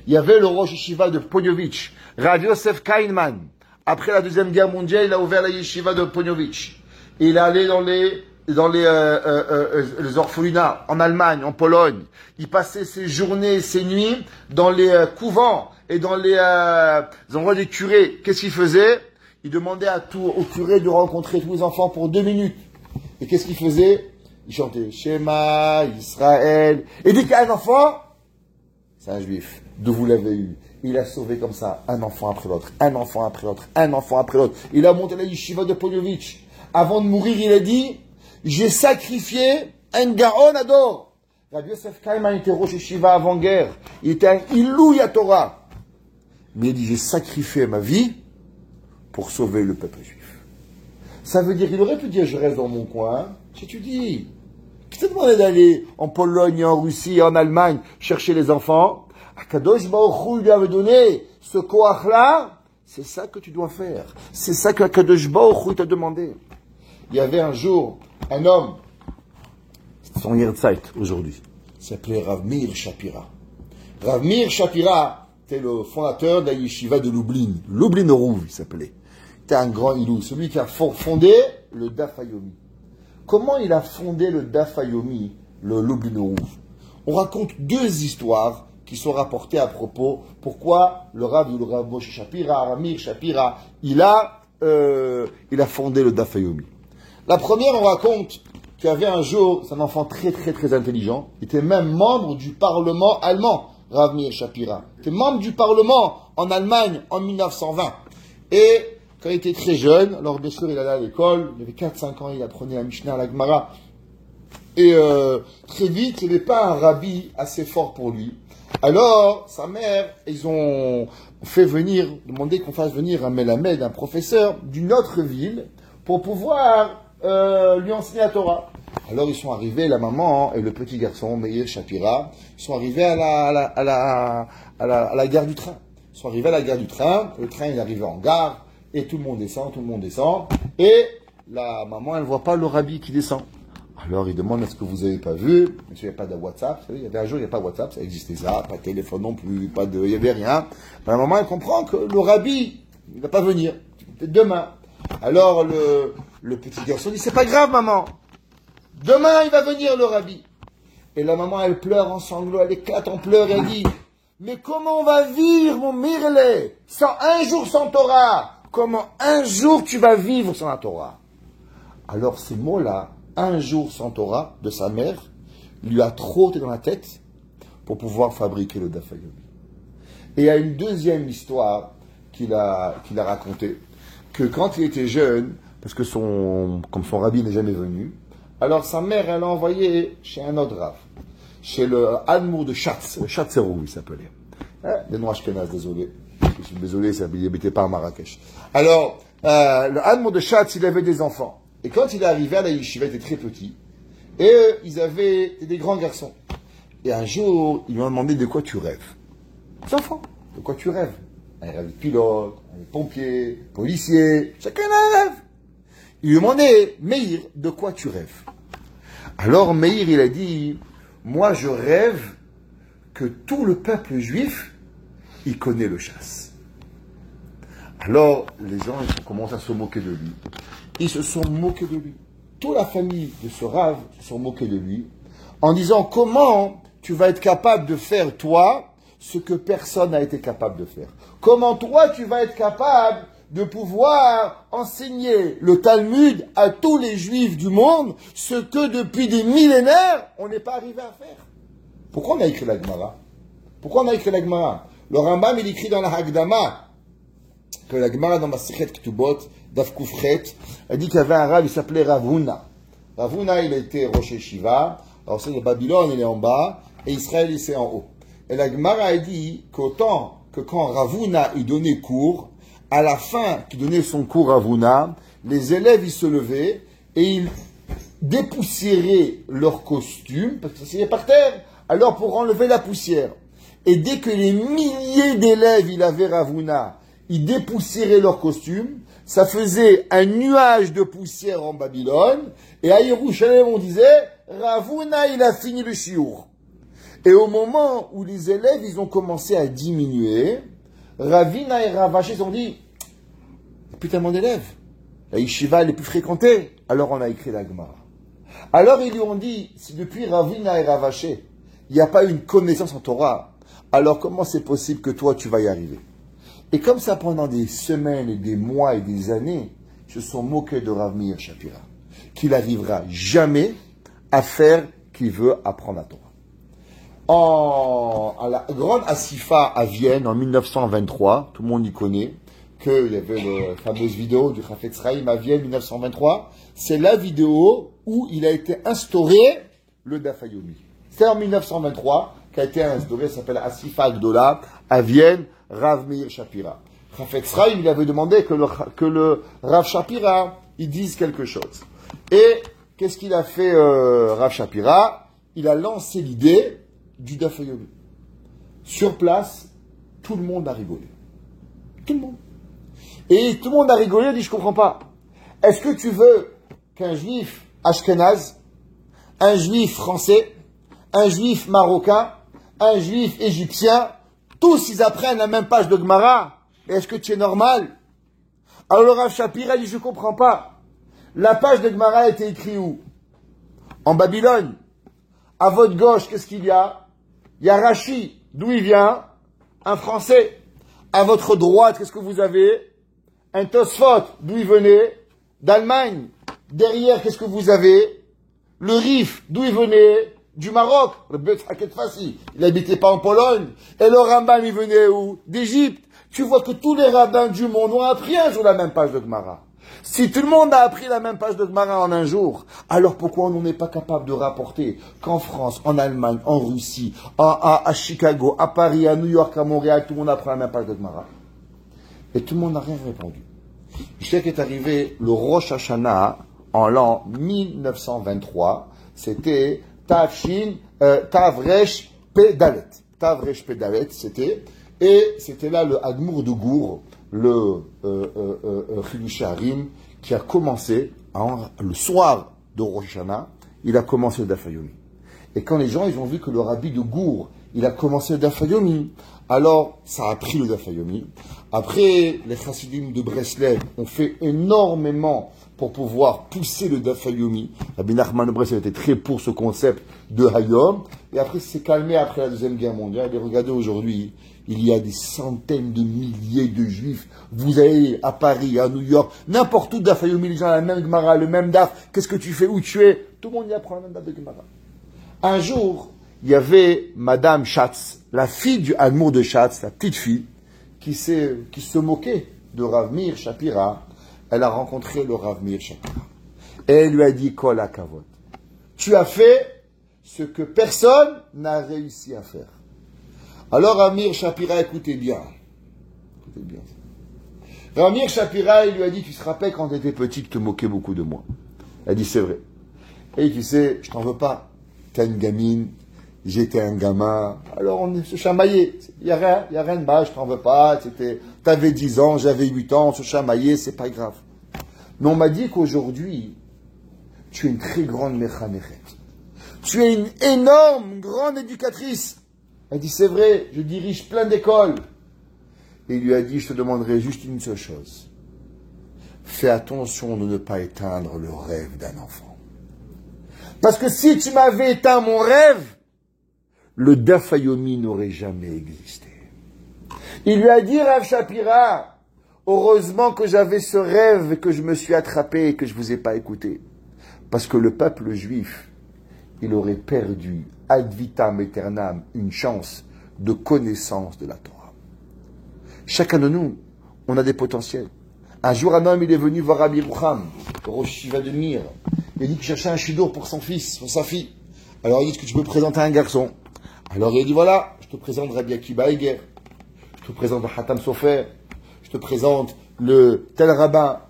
Il y avait le Rosh Yeshiva de Ponyovitch, Rav Yosef Kainman. Après la Deuxième Guerre mondiale, il a ouvert la Yeshiva de Ponyovitch. Il est allé dans les orphelinats, en Allemagne, en Pologne. Il passait ses journées, ses nuits dans les couvents et dans les endroits des curés. Qu'est-ce qu'il faisait? Il demandait au curé de rencontrer tous les enfants pour 2 minutes. Et qu'est-ce qu'il faisait? Il chantait Shema, Israël. Et dès qu'il y a un enfant, c'est un juif. D'où vous l'avez eu? Il a sauvé comme ça un enfant après l'autre, un enfant après l'autre, un enfant après l'autre. Il a monté la yeshiva de Ponyovitch. Avant de mourir, il a dit, j'ai sacrifié un Gaon Ador. Rabbi Yosef Kaïman était Rosh Yeshiva avant-guerre. Il était un Ilouya Torah. Mais il dit, j'ai sacrifié ma vie pour sauver le peuple juif. Ça veut dire, il aurait pu dire, je reste dans mon coin, j'étudie. Qui t'a demandé d'aller en Pologne, en Russie, en Allemagne, chercher les enfants? Akadosh Baruch Hu lui avait donné ce koach-là. C'est ça que tu dois faire. C'est ça que Akadosh Baruch Hu t'a demandé. Il y avait un jour un homme, c'est son Yerzeit aujourd'hui, il s'appelait Rav Meir Shapira. Rav Meir Shapira était le fondateur de la yeshiva de Lublin. Lublin Rouv, il s'appelait. Il était un grand ilou, celui qui a fondé le Daf Yomi. Comment il a fondé le Daf Yomi, le Lublin Rouv? On raconte 2 histoires qui sont rapportées à propos. Pourquoi le Rav Moshe Shapira, Rav Meir Shapira, il a fondé le Daf Yomi. La première, on raconte qu'il y avait un jour, c'est un enfant très très très intelligent, il était même membre du Parlement allemand, Rav Meir Shapira. Il était membre du Parlement en Allemagne en 1920. Et quand il était très jeune, alors bien sûr il allait à l'école, il avait 4-5 ans, il apprenait la Mishnah, la Gemara. Et très vite, il n'avait pas un rabbi assez fort pour lui. Alors, sa mère, ils ont demandé qu'on fasse venir un Melamed, un professeur d'une autre ville, pour pouvoir lui enseigner la Torah. Alors ils sont arrivés, la maman et le petit garçon, Meir Shapira, ils sont arrivés à la gare du train. Ils sont arrivés à la gare du train, le train il est arrivé en gare, et tout le monde descend, et la maman elle ne voit pas le rabbi qui descend. Alors il demande, est-ce que vous n'avez pas vu? Monsieur, il n'y a pas de WhatsApp, vous savez, il y avait un jour, il n'y a pas de WhatsApp, ça existait ça, pas de téléphone non plus, il n'y avait rien. La maman elle comprend que le rabbi, il ne va pas venir, peut-être demain. Alors le petit garçon dit, c'est pas grave maman, demain il va venir le rabbi. Et la maman elle pleure en sanglots, elle éclate en pleurs, elle dit, mais comment on va vivre mon Mirle, un jour sans Torah? Comment un jour tu vas vivre sans la Torah? Alors ces mots-là, un jour sans Torah, de sa mère, lui a trotté dans la tête pour pouvoir fabriquer le Daf Yomi. Et il y a une deuxième histoire qu'il a racontée, que quand il était jeune, parce que comme son rabbi n'est jamais venu, alors sa mère, elle l'a envoyé chez un autre rav, chez le Admour de Schatz, le Schatzerou, il s'appelait. Des noms ashkenaz, désolé. Je suis désolé, il n'habitait pas à Marrakech. Alors, le Admour de Schatz, il avait des enfants. Et quand il est arrivé à la yeshiva, il était très petit. Et ils avaient des grands garçons. Et un jour, ils lui ont demandé de quoi tu rêves. Les enfants, de quoi tu rêves? Un rêve de pilote, un pompier, policier, chacun a un rêve. Il lui demandait, Meir, de quoi tu rêves? Alors Meir, il a dit, moi je rêve que tout le peuple juif, il connaît le chasse. Alors les gens ils commencent à se moquer de lui. Ils se sont moqués de lui. Toute la famille de ce Rav se sont moqués de lui en disant comment tu vas être capable de faire toi ce que personne n'a été capable de faire. Comment toi tu vas être capable de pouvoir enseigner le Talmud à tous les juifs du monde, ce que depuis des millénaires, on n'est pas arrivé à faire. Pourquoi on a écrit la Gemara? Pourquoi on a écrit la Gemara? Le Rambam, il écrit dans la Hagdama, que la Gemara dans Masechet Ketubot, Daf Kufchet, a dit qu'il y avait un Rav, il s'appelait Rav Huna. Rav Huna, il était Rosh Yeshiva, alors c'est le Babylone, il est en bas, et Israël, il est en haut. Et la Gemara a dit qu'autant que quand Rav Huna, il donnait cours, à la fin qu'il donnait son cours à Rav Huna, les élèves, ils se levaient, et ils dépoussiéraient leur costume, parce que c'était par terre, alors pour enlever la poussière. Et dès que les milliers d'élèves, il avait Rav Huna, ils dépoussiéraient leur costume, ça faisait un nuage de poussière en Babylone, et à Yerushalem, on disait, Rav Huna, il a fini le shiur. Et au moment où les élèves, ils ont commencé à diminuer, Ravina et Ravaché se sont dit, il n'y a plus tellement d'élèves. La yeshiva, elle est plus fréquentée. Alors on a écrit la Gemara. Alors ils lui ont dit, si depuis Ravina et Ravaché, il n'y a pas une connaissance en Torah, alors comment c'est possible que toi, tu vas y arriver? Et comme ça, pendant des semaines et des mois et des années, ils se sont moqués de Rav Meir Shapira, qu'il n'arrivera jamais à faire qu'il veut apprendre la Torah. À la grande Asifa à Vienne, en 1923, tout le monde y connaît, qu'il y avait la fameuse vidéo du Chafetz Chaim à Vienne, 1923, c'est la vidéo où il a été instauré le Daf Yomi. C'est en 1923 qu'a été instauré, ça s'appelle Asifa Agdola, à Vienne, Rav Meir Shapira. Chafetz Chaim, il avait demandé que le Rav Shapira, il dise quelque chose. Et qu'est-ce qu'il a fait, Rav Shapira? Il a lancé l'idée du Daf Yomi. Sur place, tout le monde a rigolé. Tout le monde. Et tout le monde a rigolé, il a dit, je comprends pas. Est-ce que tu veux qu'un juif ashkénaze, un juif français, un juif marocain, un juif égyptien, tous ils apprennent la même page de Gemara? Est-ce que tu es normal? Alors le Rav Shapira dit, je comprends pas. La page de Gemara a été écrite où? En Babylone. À votre gauche, qu'est-ce qu'il y a? Il y a Rashi, d'où il vient? Un français. À votre droite, qu'est-ce que vous avez? Un Tosfot, d'où il venait? D'Allemagne. Derrière, qu'est-ce que vous avez? Le Rif, d'où il venait? Du Maroc. Le Bet Haket Fassi, il n'habitait pas en Pologne. Et le Rambam, il venait où? D'Égypte. Tu vois que tous les rabbins du monde ont appris un jour la même page de Gemara. Si tout le monde a appris la même page de Gemara en un jour, alors pourquoi on n'est pas capable de rapporter qu'en France, en Allemagne, en Russie, à Chicago, à Paris, à New York, à Montréal, tout le monde apprend la même page de Gemara? Et tout le monde n'a rien répondu. Je sais qu'est arrivé le Rosh Hashanah en l'an 1923, c'était Tavresh Pedalet. Tavresh Pedalet, c'était, et c'était là le Admour de Gour, le Chidushei Harim, qui a commencé, le soir de Rosh Hashanah, il a commencé le Daf Yomi. Et quand les gens, ils ont vu que le rabbi de Gour, il a commencé le Daf Yomi, alors ça a pris le Daf Yomi. Après, les chassidim de Breslev ont fait énormément pour pouvoir pousser le Daf Yomi. Rabbi Nachman de Breslev était très pour ce concept de Hayom. Et après, c'est calmé après la Deuxième Guerre mondiale. Et regardez aujourd'hui, il y a des centaines de milliers de juifs. Vous allez à Paris, à New York, n'importe où, Daf Yomi, les gens ont la même Gemara, le même Daf. Qu'est-ce que tu fais? Où tu es? Tout le monde y apprend la même Daf de Gemara. Un jour, il y avait Madame Schatz, la fille du Admour de Schatz, la petite fille, qui se moquait de Rav Meir Shapira. Elle a rencontré le Rav Meir Shapira. Et elle lui a dit, Kol hakavod, tu as fait ce que personne n'a réussi à faire. Alors Rav Meir Shapira, écoutez bien. Écoutez bien. Rav Meir Shapira, il lui a dit, tu te rappelles quand tu étais petit, tu te moquais beaucoup de moi. Elle a dit, c'est vrai. Et tu sais, je t'en veux pas. T'es une gamine. J'étais un gamin, alors on se chamaillait. Il n'y a rien de mal, je t'en veux pas. T'avais 10 ans, j'avais 8 ans, on se chamaillait, c'est pas grave. Mais on m'a dit qu'aujourd'hui, tu es une très grande mechanechet. Tu es une énorme, grande éducatrice. Elle dit, c'est vrai, je dirige plein d'écoles. Et il lui a dit, je te demanderai juste une seule chose. Fais attention de ne pas éteindre le rêve d'un enfant. Parce que si tu m'avais éteint mon rêve, le Dafayomi n'aurait jamais existé. Il lui a dit, Rav Shapira, heureusement que j'avais ce rêve et que je me suis attrapé et que je ne vous ai pas écouté. Parce que le peuple juif, il aurait perdu ad vitam aeternam une chance de connaissance de la Torah. Chacun de nous, on a des potentiels. Un jour, un homme, il est venu voir Rabbi Yerucham, le Rosh Yeshiva de Mir. Il a dit qu'il cherchait un shidour pour son fils, pour sa fille. Alors il dit, est-ce que tu peux présenter un garçon? Alors il a dit, voilà, je te présente Rabbi Akiba Eger, je te présente Hatam Sofer, je te présente le tel rabbin.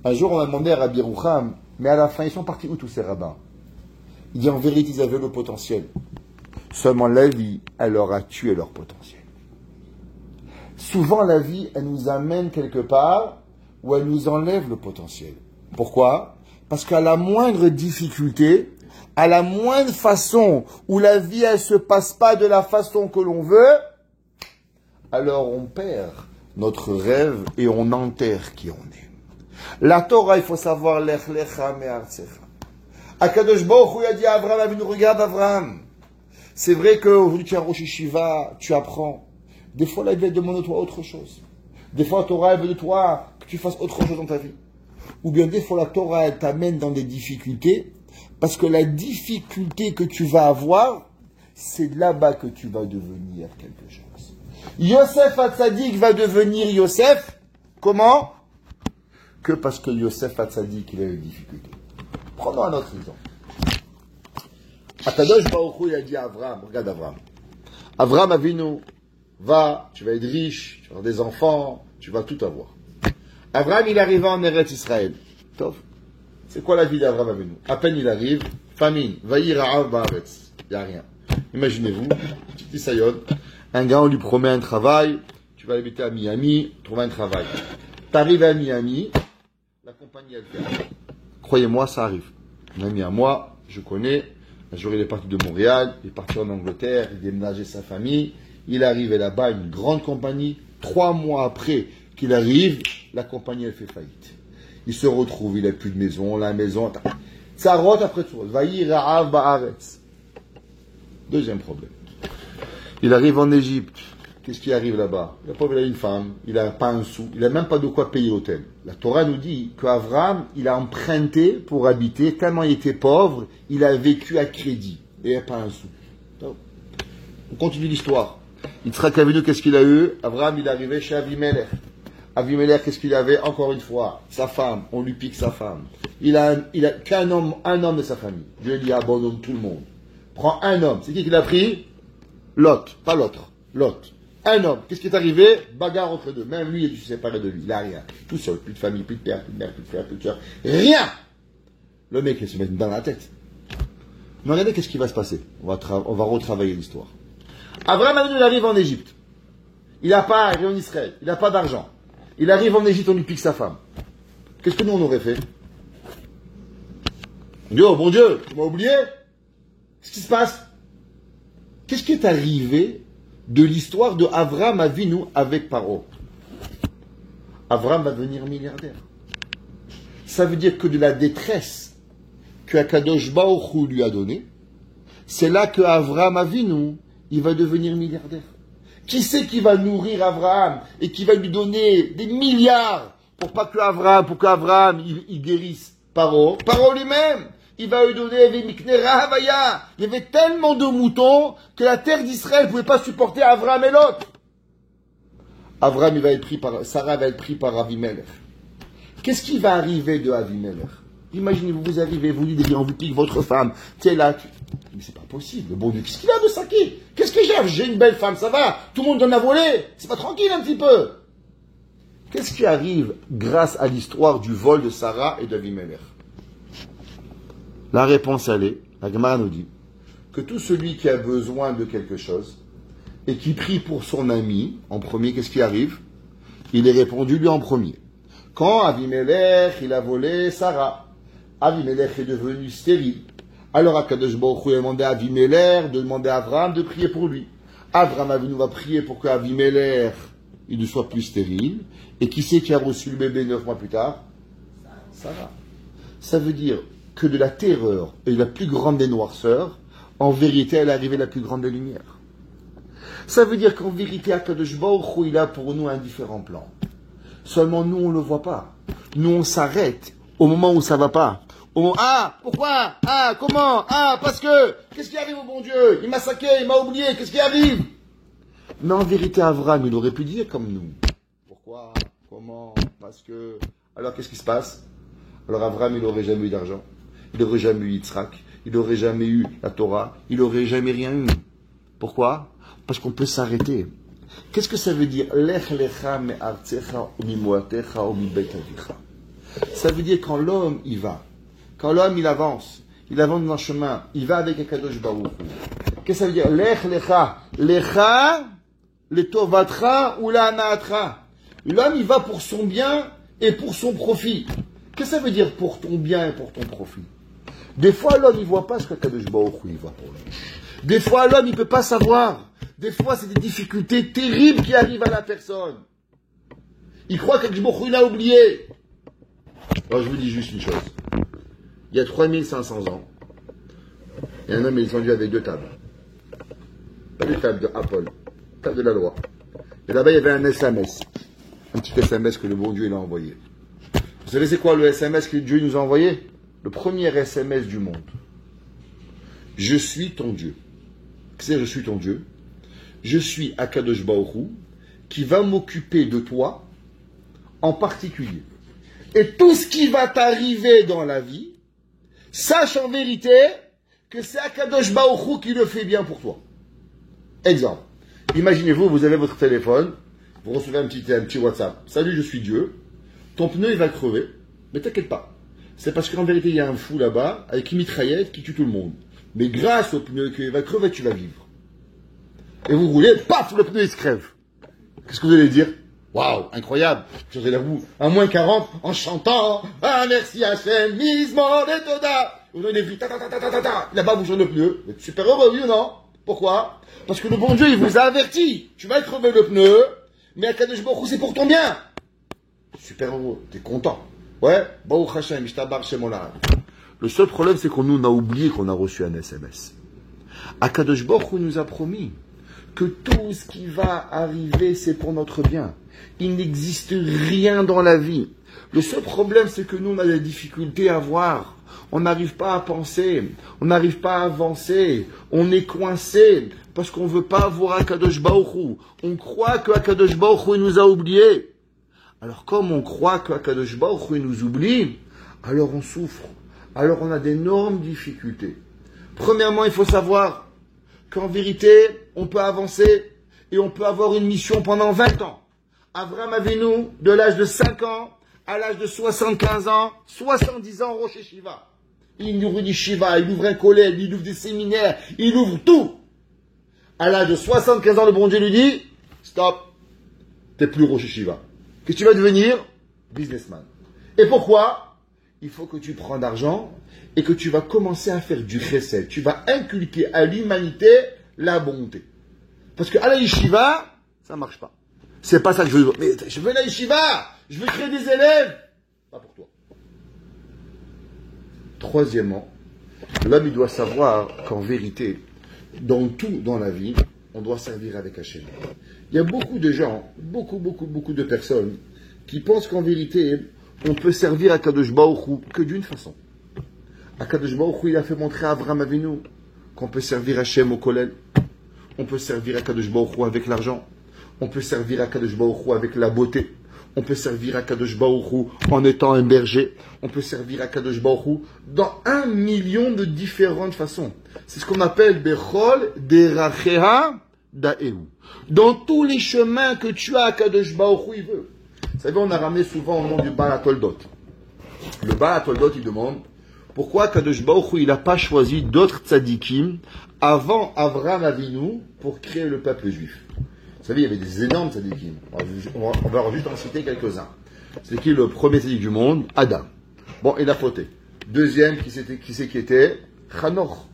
Un jour, on a demandé à Rabbi Yerucham, mais à la fin, ils sont partis où tous ces rabbins? Il dit, en vérité, ils avaient le potentiel. Seulement la vie, elle leur a tué leur potentiel. Souvent, la vie, elle nous amène quelque part où elle nous enlève le potentiel. Pourquoi? Parce qu'à la moindre difficulté, à la moindre façon où la vie, elle se passe pas de la façon que l'on veut, alors on perd notre rêve et on enterre qui on est. La Torah, il faut savoir, lech lecha me'artsecha. Akadosh Baruch Hu a dit à Abraham, regarde Abraham. C'est vrai qu'aujourd'hui tu es un Rosh Yeshiva, tu apprends. Des fois, la vie demande de toi autre chose. Des fois, la Torah elle veut de toi que tu fasses autre chose dans ta vie. Ou bien des fois, la Torah elle t'amène dans des difficultés, parce que la difficulté que tu vas avoir, c'est là-bas que tu vas devenir quelque chose. Yosef Hatzadik va devenir Yosef. Comment? Que parce que Yosef Hatzadik, il a eu des difficultés. Prenons un autre exemple. Akadosh Baruch Hu, il a dit à Abraham, regarde Abraham. Abraham Avinu, va, tu vas être riche, tu vas avoir des enfants, tu vas tout avoir. Abraham, il arrive en Eretz Israël. C'est quoi la vie d'Abraham Avinu? À peine il arrive, famine, Vayir Ha'av Ba'aretz. Il n'y a rien. Imaginez-vous, petit Isayon, un gars, on lui promet un travail, tu vas habiter à Miami, trouver un travail. Tu arrives à Miami, la compagnie, elle fait. Croyez-moi, ça arrive. Un ami à moi, je connais, un jour il est parti de Montréal, il est parti en Angleterre, il déménageait sa famille, il arrivait là-bas, une grande compagnie, 3 mois après qu'il arrive, la compagnie elle fait faillite. Il se retrouve, il n'a plus de maison, la maison, ça rote après tout. Vayir Ha'av Ba'aretz. Deuxième problème. Il arrive en Égypte. Qu'est-ce qui arrive là-bas? Le pauvre, il a une femme, il n'a pas un sou, il n'a même pas de quoi payer l'hôtel. La Torah nous dit qu'Avraham, il a emprunté pour habiter, tellement il était pauvre, il a vécu à crédit. Et il n'a pas un sou. Donc, on continue l'histoire. Yitzhak Avinu, qu'est-ce qu'il a eu? Avraham, il est arrivé chez Avimelech. Avimelech, qu'est-ce qu'il avait? Encore une fois, sa femme, on lui pique sa femme. Il a qu'un homme, de sa famille. Dieu lui abandonne tout le monde. Prends un homme. C'est qui qu'il a pris? Lot, pas l'autre. Lot. Un homme. Qu'est-ce qui est arrivé? Bagarre entre deux. Même lui, il est séparé de lui. Il n'a rien. Tout seul. Plus de famille, plus de père, plus de mère, plus de frère, plus de soeur. Rien! Le mec, il se met dans la tête. Mais regardez qu'est-ce qui va se passer. On va retravailler l'histoire. Abraham, il arrive en Égypte. Il n'a pas arrivé en Israël. Il n'a pas d'argent. Il arrive en Égypte, on lui pique sa femme. Qu'est-ce que nous, on aurait fait? On dit, oh mon Dieu, tu m'as oublié? Qu'est-ce qui se passe? Qu'est-ce qui est arrivé de l'histoire de Avraham Avinu avec Paro? Avraham va devenir milliardaire. Ça veut dire que de la détresse que Akadosh Baruch Hu lui a donnée, c'est là que Avraham Avinu, il va devenir milliardaire. Qui c'est qui va nourrir Avraham et qui va lui donner des milliards pour qu'Avraham il guérisse Paro? Paro lui-même, il va lui donner des miknera havaya. Il y avait tellement de moutons que la terre d'Israël ne pouvait pas supporter Avraham et l'autre. Avraham, Sarah va être pris par Avimelech. Qu'est-ce qui va arriver de Avimelech? Imaginez-vous, vous arrivez, vous dites, on vous pique votre femme, tu es là, mais c'est pas possible, le bon Dieu, qu'est-ce qu'il a de saqué? Qu'est-ce que j'ai une belle femme, ça va, tout le monde en a volé, c'est pas tranquille un petit peu. Qu'est-ce qui arrive grâce à l'histoire du vol de Sarah et d'Avimelech? La réponse, elle est, la Gemara nous dit, que tout celui qui a besoin de quelque chose, et qui prie pour son ami, en premier, qu'est-ce qui arrive? Il est répondu lui en premier. Quand Avimelech, il a volé Sarah, Avimelech est devenu stérile. Alors Akadosh Baruch Hu a demandé à Avimelech de demander à Abraham de prier pour lui. Abraham Avinu va prier pour qu'Avimelech il ne soit plus stérile. Et qui c'est qui a reçu le bébé 9 mois plus tard? Sarah. Ça veut dire que de la terreur et de la plus grande des noirceurs, en vérité, elle est arrivée la plus grande des lumières. Ça veut dire qu'en vérité, Akadosh Baruch Hu, il a pour nous un différent plan. Seulement, nous, on ne le voit pas. Nous, on s'arrête au moment où ça ne va pas. Ah, pourquoi? Ah, comment? Ah, parce que, qu'est-ce qui arrive au bon Dieu? Il m'a saqué, il m'a oublié, qu'est-ce qui arrive? Mais en vérité, Abraham, il aurait pu dire comme nous. Pourquoi? Comment? Parce que... Alors, qu'est-ce qui se passe? Alors, Abraham, il n'aurait jamais eu d'argent. Il n'aurait jamais eu Yitzhak. Il n'aurait jamais eu la Torah. Il n'aurait jamais rien eu. Pourquoi? Parce qu'on peut s'arrêter. Qu'est-ce que ça veut dire? Lech lecha me'artzecha u'mimoatecha u'mibeit avicha. Ça veut dire quand l'homme, il va. Quand l'homme, il avance dans le chemin, il va avec Akadosh Baruch Hu. Qu'est-ce que ça veut dire? Lech lecha. Lecha, le tovatra ou la naatra. L'homme, il va pour son bien et pour son profit. Qu'est-ce que ça veut dire pour ton bien et pour ton profit? Des fois, l'homme, il ne voit pas ce qu'Akadosh Baruch Hu, il voit pour lui. Des fois, l'homme, il ne peut pas savoir. Des fois, c'est des difficultés terribles qui arrivent à la personne. Il croit qu'Akadosh Baruch Hu l'a oublié. Alors, je vous dis juste une chose. Il y a 3500 ans, il y a un homme, il est descendu avec 2 tables. Pas des tables de Apple, table de la loi. Et là-bas, il y avait un SMS. Un petit SMS que le bon Dieu il a envoyé. Vous savez c'est quoi le SMS que Dieu nous a envoyé? Le premier SMS du monde. Je suis ton Dieu. Qu'est-ce que je suis ton Dieu? Je suis Akadosh Baruch Hu qui va m'occuper de toi en particulier. Et tout ce qui va t'arriver dans la vie, sache en vérité que c'est Akadosh Baruch Hu qui le fait bien pour toi. Exemple. Imaginez-vous, vous avez votre téléphone, vous recevez un petit WhatsApp. Salut, je suis Dieu. Ton pneu, il va crever. Mais t'inquiète pas. C'est parce qu'en vérité, il y a un fou là-bas, avec une mitraillette qui tue tout le monde. Mais grâce au pneu qui va crever, tu vas vivre. Et vous roulez, paf, le pneu, il se crève. Qu'est-ce que vous allez dire? Waouh, incroyable. Je serai là, vous, à moins 40, en chantant, ah, merci Hachem, misement des toda. Vous donnez des ta. Là-bas, vous jouez le pneu. Vous êtes super heureux, oui ou non? Pourquoi? Parce que le bon Dieu, il vous a averti. Tu vas crever le pneu, mais Akadosh Baruch Hu, c'est pour ton bien. Super heureux, t'es content. Ouais, Baruch Hashem, Ishtabar Shemolah. Le seul problème, c'est qu'on nous a oublié qu'on a reçu un SMS. Akadosh Baruch Hu nous a promis que tout ce qui va arriver, c'est pour notre bien. Il n'existe rien dans la vie. Le seul problème, c'est que nous, on a des difficultés à voir. On n'arrive pas à penser. On n'arrive pas à avancer. On est coincé parce qu'on ne veut pas voir Akadosh Baruch Hu. On croit que Akadosh Baruch Hu nous a oubliés. Alors, comme on croit que Akadosh Baruch Hu nous oublie, alors on souffre. Alors, on a d'énormes difficultés. Premièrement, il faut savoir qu'en vérité, on peut avancer et on peut avoir une mission pendant 20 ans. Abraham Avinu, de l'âge de 5 ans à l'âge de 75 ans, 70 ans, Rosh Shiva. Il ouvre des Shiva, il ouvre un collège, il ouvre des séminaires, il ouvre tout. À l'âge de 75 ans, le bon Dieu lui dit, stop, t'es plus Rosh Shiva. Qu'est-ce que tu vas devenir? Businessman. Et pourquoi? Il faut que tu prends d'argent et que tu vas commencer à faire du chesed. Tu vas inculquer à l'humanité la bonté. Parce qu'à la yeshiva, ça ne marche pas. C'est pas ça que je veux. Mais je veux la yeshiva, je veux créer des élèves. Pas pour toi. Troisièmement, l'homme il doit savoir qu'en vérité, dans tout dans la vie, on doit servir avec Hachem. Il y a beaucoup de gens, beaucoup de personnes qui pensent qu'en vérité, on peut servir à Kadosh Baruch Hu que d'une façon. Akadosh Baruch Hu, il a fait montrer à Abraham Avinu qu'on peut servir Hachem au Kollel. On peut servir à Kadosh Baruch Hu avec l'argent. On peut servir à Kadosh Baruch Hu avec la beauté. On peut servir à Kadosh Baruch Hu en étant un berger. On peut servir à Kadosh Baruch Hu dans 1 million de différentes façons. C'est ce qu'on appelle Bechol Derachea Daeu. Dans tous les chemins que tu as à Kadosh Baruch Hu, il veut. Vous savez, on a ramené souvent au nom du Baal HaToldot. Le Baal HaToldot, il demande pourquoi Kadosh Baruch Hu, il n'a pas choisi d'autres tzadikim avant Avraham Avinu pour créer le peuple juif. Vous savez, il y avait des énormes tzadikim. On va juste en citer quelques-uns. C'est qui le premier tzadik du monde? Adam. Bon, il a fauté. Deuxième, qui c'est qui était? Chanor.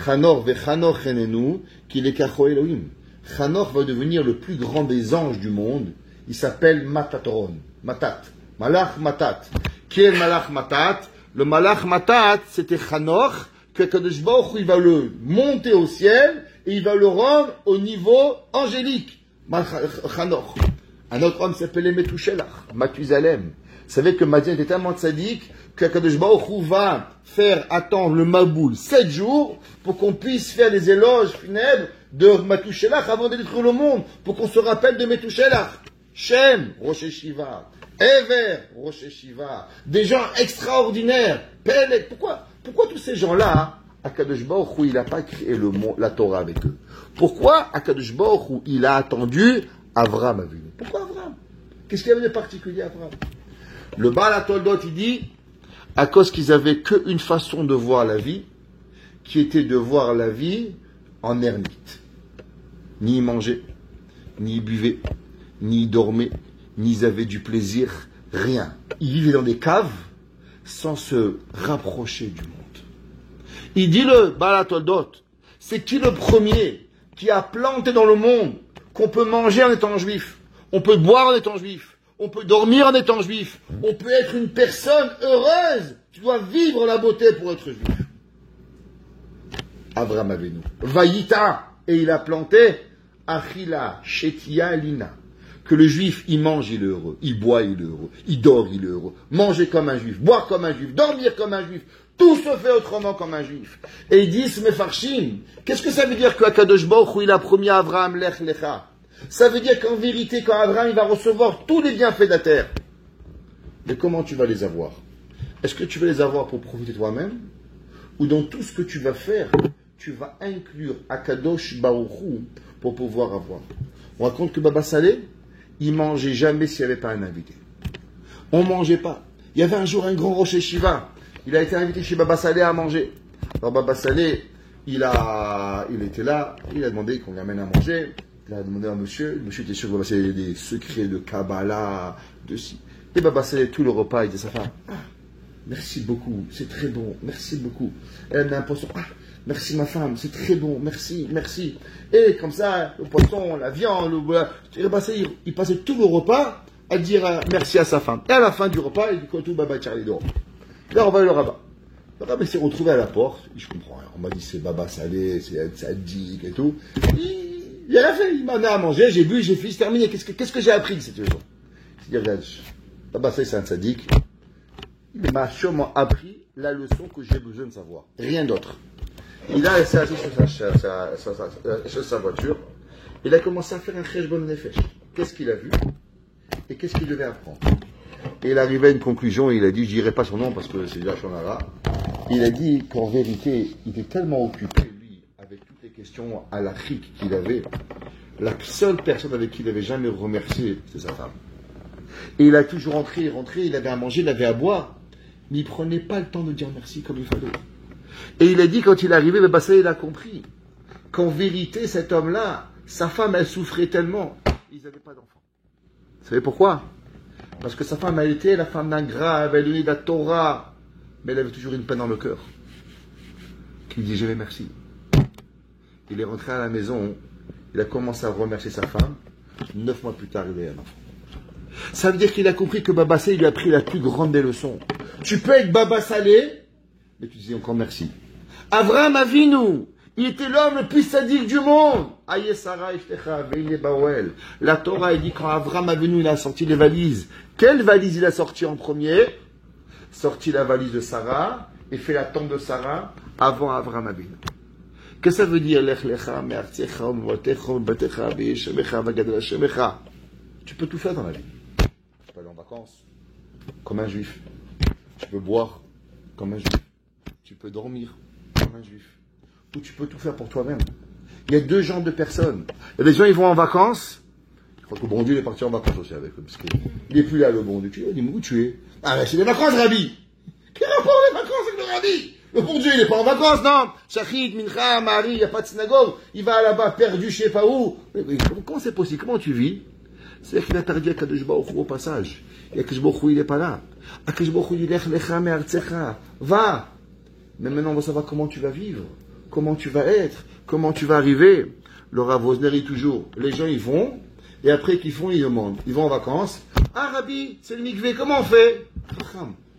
Chanor vechanor chenenu, qu'il est kacho Elohim. Chanor va devenir le plus grand des anges du monde. Il s'appelle Matatoron. Matat. Malach Matat. Qui est le Malach Matat? Le Malach Matat, c'était Chanor, que Kadosh Baruch Hu, il va le monter au ciel et il va le rendre au niveau angélique. Chanor. Un autre homme s'appelait Metouchelach, Mathusalem. Vous savez que Madian était tellement tzaddik que Kadosh Baruch Hu va faire attendre le Maboul 7 jours pour qu'on puisse faire les éloges funèbres de Mathusalem avant de détruire le monde, pour qu'on se rappelle de Metouchelach. Shem, Rosh Hashiva, Ever, Rosh Hashiva, des gens extraordinaires. Pelek, pourquoi tous ces gens-là, Akadosh Baruch Hu, il n'a pas créé la Torah avec eux? Pourquoi Akadosh Baruch Hu, il a attendu Avram Avinu? Pourquoi Avram? Qu'est-ce qu'il y avait de particulier à Avram? Le Baal HaToldot, il dit, à cause qu'ils avaient qu'une façon de voir la vie, qui était de voir la vie en ermite. Ni ils mangeaient, ni ils buvaient, ni ils dormaient, ni ils avaient du plaisir, rien. Ils vivaient dans des caves sans se rapprocher du monde. Il dit le Baal HaToldot, c'est qui le premier qui a planté dans le monde qu'on peut manger en étant juif, on peut boire en étant juif, on peut dormir en étant juif, on peut être une personne heureuse, tu dois vivre la beauté pour être juif. Avram Avinu. Vaïta, et il a planté Achila, Shetia, Lina. Que le juif, il mange, il est heureux, il boit, il est heureux, il dort, il est heureux, manger comme un juif, boire comme un juif, dormir comme un juif, tout se fait autrement comme un juif. Et ils disent, Mefarshim, qu'est-ce que ça veut dire qu'Akadosh Baruch Hu, il a promis à Abraham, Lech Lecha? Ça veut dire qu'en vérité, quand Abraham, il va recevoir tous les bienfaits de la terre. Mais comment tu vas les avoir? Est-ce que tu vas les avoir pour profiter toi-même? Ou dans tout ce que tu vas faire, tu vas inclure Akadosh Baruch Hu pour pouvoir avoir? On raconte que Baba Saleh, il mangeait jamais s'il n'y avait pas un invité. On ne mangeait pas. Il y avait un jour un grand Rosh Hashiva. Il a été invité chez Baba Saleh à manger. Alors Baba Saleh, il était là, il a demandé qu'on lui amène à manger. Il a demandé à monsieur. Le monsieur était sûr que Baba Saleh avait des secrets de Kabbalah, de si. Et Baba Saleh, tout le repas, il disait à sa femme, merci beaucoup, c'est très bon, merci beaucoup. Elle a un poisson, merci ma femme, c'est très bon, merci, merci. Et comme ça, le poisson, la viande, il passait tout le repas à dire merci à sa femme. Et à la fin du repas, il dit tout Baba Charlie dehors. Là, on va le rabbin. Le rabbin s'est retrouvé à la porte. Je comprends rien. On m'a dit c'est Baba Saleh, c'est sadique et tout. Il a rien fait. Il m'a donné à manger, j'ai bu, j'ai fait, c'est terminé. Qu'est-ce que j'ai appris de cette leçon? Je dis regarde, Baba Saleh c'est un sadique. Il m'a sûrement appris la leçon que j'ai besoin de savoir. Rien d'autre. Il a laissé assis sur sa voiture. Il a commencé à faire un cheshbon nefesh. Qu'est-ce qu'il a vu? Et qu'est-ce qu'il devait apprendre? Et il arrivait à une conclusion, il a dit, je dirai pas son nom parce que c'est déjà Shonara. Il a dit qu'en vérité, il était tellement occupé, lui, avec toutes les questions à l'Afrique qu'il avait, la seule personne avec qui il n'avait jamais remercié, c'est sa femme. Et il a toujours rentré, il avait à manger, il avait à boire, mais il ne prenait pas le temps de dire merci comme il fallait. Et il a dit, quand il est arrivé, Baba Saleh, il a compris qu'en vérité, cet homme-là, sa femme, elle souffrait tellement, ils n'avaient pas d'enfant. Vous savez pourquoi? Parce que sa femme, elle était la femme d'un gras, elle avait donné de la Torah, mais elle avait toujours une peine dans le cœur, qui lui dit jamais merci. Il est rentré à la maison, il a commencé à remercier sa femme, 9 mois plus tard, il a un enfant. Ça veut dire qu'il a compris que Baba Saleh lui a pris la plus grande des leçons. Tu peux être Baba Saleh, mais tu dis encore merci. Avram Avinu, il était l'homme le plus sadique du monde. Aïe Sarah Ishtecha, Veine Bawel. La Torah, il dit quand Avram Avinu, il a sorti les valises. Quelle valise il a sorti en premier? Sorti la valise de Sarah et fait la tente de Sarah avant Avram Avinu. Qu'est-ce que ça veut dire? Lech lecha, me'artzecha, u'mvotecha, u'batecha, ve'yeshemecha, v'gadol hashemecha. Tu peux tout faire dans la vie. Tu peux aller en vacances, comme un juif. Tu peux boire, comme un juif. Tu peux dormir, comme un juif. Ou tu peux tout faire pour toi-même. Il y a deux genres de personnes. Il y a des gens, ils vont en vacances. Je crois que le bon Dieu il est parti en vacances aussi avec eux. Parce qu'il n'est plus là, le bon Dieu. Tu dis, où tu es? Ah, mais c'est des vacances, Rabbi. Quel rapport les vacances avec le Rabbi? Le bon Dieu, il n'est pas en vacances, non? Shachit, Mincha, Marie, il n'y a pas de synagogue. Il va là-bas, perdu, je ne sais pas où. Mais comment c'est possible? Comment tu vis? C'est-à-dire qu'il a perdu Akadosh Baruch Hu au passage. Et Akadosh Baruch Hu, il n'est pas là. Akadosh Baruch Hu, il dit, Lech lecha me'artzecha. Va. Mais maintenant, on va savoir comment tu vas vivre, comment tu vas être, comment tu vas arriver. Le Rav Wosner dit toujours, les gens ils vont, et après qu'ils font, ils demandent. Ils vont en vacances. Ah Rabbi, c'est le mikvé, comment on fait?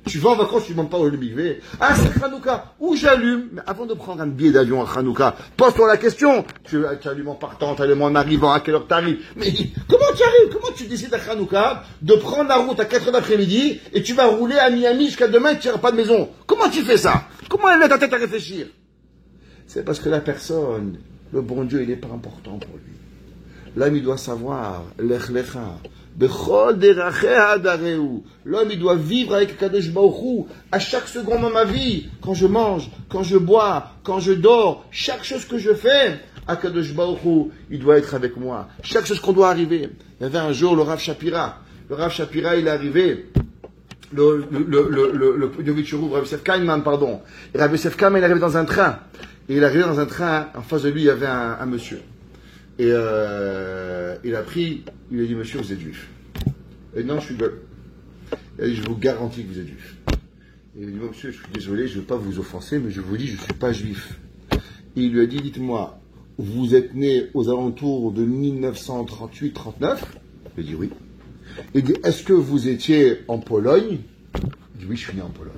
Tu vas en vacances, tu ne demandes pas où est le mikvé. Ah, c'est Hanouka, où j'allume? Mais avant de prendre un billet d'avion à Hanouka, pose-toi la question. Tu allumes en partant, tu allumes en arrivant, à quelle heure tu arrives? Mais comment tu arrives? Comment tu décides à Hanouka de prendre la route à 4 heures d'après-midi et tu vas rouler à Miami jusqu'à demain et tu n'iras pas de maison? Comment tu fais ça? Comment elle met ta tête à réfléchir? C'est parce que la personne, le bon Dieu, il n'est pas important pour lui. L'homme, il doit savoir, l'homme, il doit vivre avec Kadosh Baruch Hu à chaque seconde de ma vie, quand je mange, quand je bois, quand je dors, chaque chose que je fais, à Kadosh Baruch Hu, il doit être avec moi. Chaque chose qu'on doit arriver. Il y avait un jour le Rav Shapira. Le Rav Shapira, il est arrivé. Le Rav Yosef Kainman, pardon. Et Rav Yosef Kainman, il est arrivé dans un train. Et il est arrivé dans un train, en face de lui, il y avait un monsieur. Et il a pris, il a dit, monsieur, vous êtes juif. Et non, je suis gueule. Il a dit, je vous garantis que vous êtes juif. Et il a dit, monsieur, je suis désolé, je ne veux pas vous offenser, mais je vous dis, je ne suis pas juif. Et il lui a dit, dites-moi, vous êtes né aux alentours de 1938-39? Il a dit, oui. Il dit, est-ce que vous étiez en Pologne? Il dit, oui, je suis né en Pologne.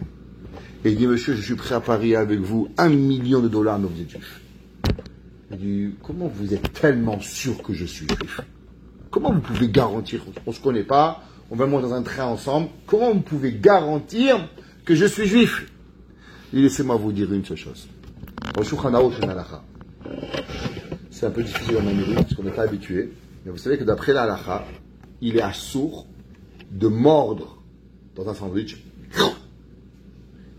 Et il dit, monsieur, je suis prêt à parier avec vous $1 million, mais vous êtes juif. Il dit, comment vous êtes tellement sûr que je suis juif? Comment vous pouvez garantir? On ne se connaît pas, on va monter dans un train ensemble. Comment vous pouvez garantir que je suis juif? Il dit, laissez-moi vous dire une seule chose. C'est un peu difficile en Amérique, parce qu'on n'est pas habitué. Mais vous savez que d'après la halakha, il est assourd de mordre dans un sandwich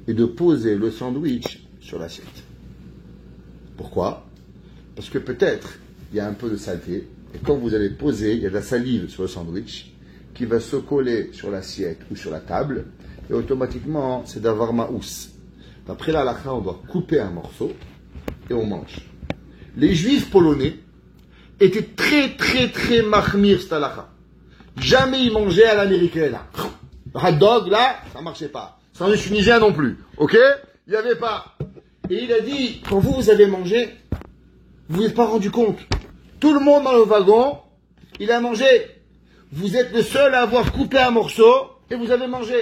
et de poser le sandwich sur l'assiette. Pourquoi? Parce que peut-être, il y a un peu de saleté, et quand vous allez poser, il y a de la salive sur le sandwich, qui va se coller sur l'assiette ou sur la table, et automatiquement, c'est d'avoir maous. D'après la halakha, on doit couper un morceau, et on mange. Les juifs polonais étaient très, très, très mahmir, cette halakha. Jamais ils mangeaient à l'américaine, là. Hot dog, là, ça marchait pas. Sandwich tunisien non plus, ok? Il n'y avait pas. Et il a dit, quand vous avez mangé, vous n'êtes pas rendu compte. Tout le monde dans le wagon, il a mangé. Vous êtes le seul à avoir coupé un morceau et vous avez mangé.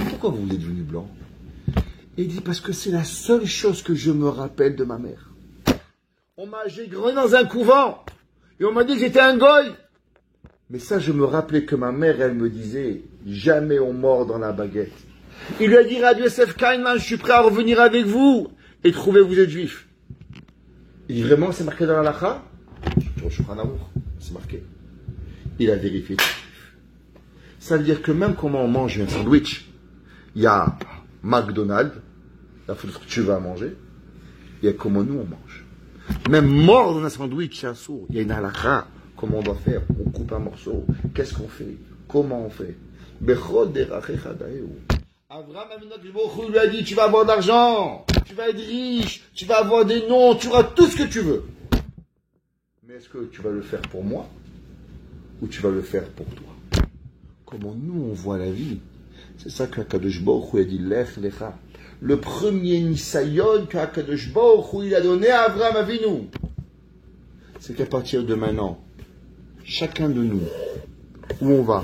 Pourquoi vous êtes devenu blanc? Et il dit, parce que c'est la seule chose que je me rappelle de ma mère. J'ai grandi dans un couvent et on m'a dit que j'étais un goy. Mais ça, je me rappelais que ma mère, elle me disait, jamais on mord dans la baguette. Il lui a dit, Rabbi Yosef Kainman, je suis prêt à revenir avec vous et trouver que vous êtes juif. Il dit, vraiment, c'est marqué dans la halakha? C'est marqué. Il a vérifié. Ça veut dire que même comment on mange un sandwich, il y a McDonald's, la chose que tu vas manger, il y a comment nous on mange. Même mort dans un sandwich, c'est un sourd. Il y a une halakha, comment on doit faire. On coupe un morceau. Qu'est-ce qu'on fait? Comment on fait? Abraham lui a dit, tu vas avoir de l'argent, tu vas être riche, tu vas avoir des noms, tu auras tout ce que tu veux. Mais est-ce que tu vas le faire pour moi ou tu vas le faire pour toi? Comment nous on voit la vie? C'est ça qu'Akadosh Baruch Hu a dit, Lech Lecha. Le premier Nisayon qu'Akadosh Baruch Hu il a donné à Abraham Avinu, c'est qu'à partir de maintenant, chacun de nous, où on va,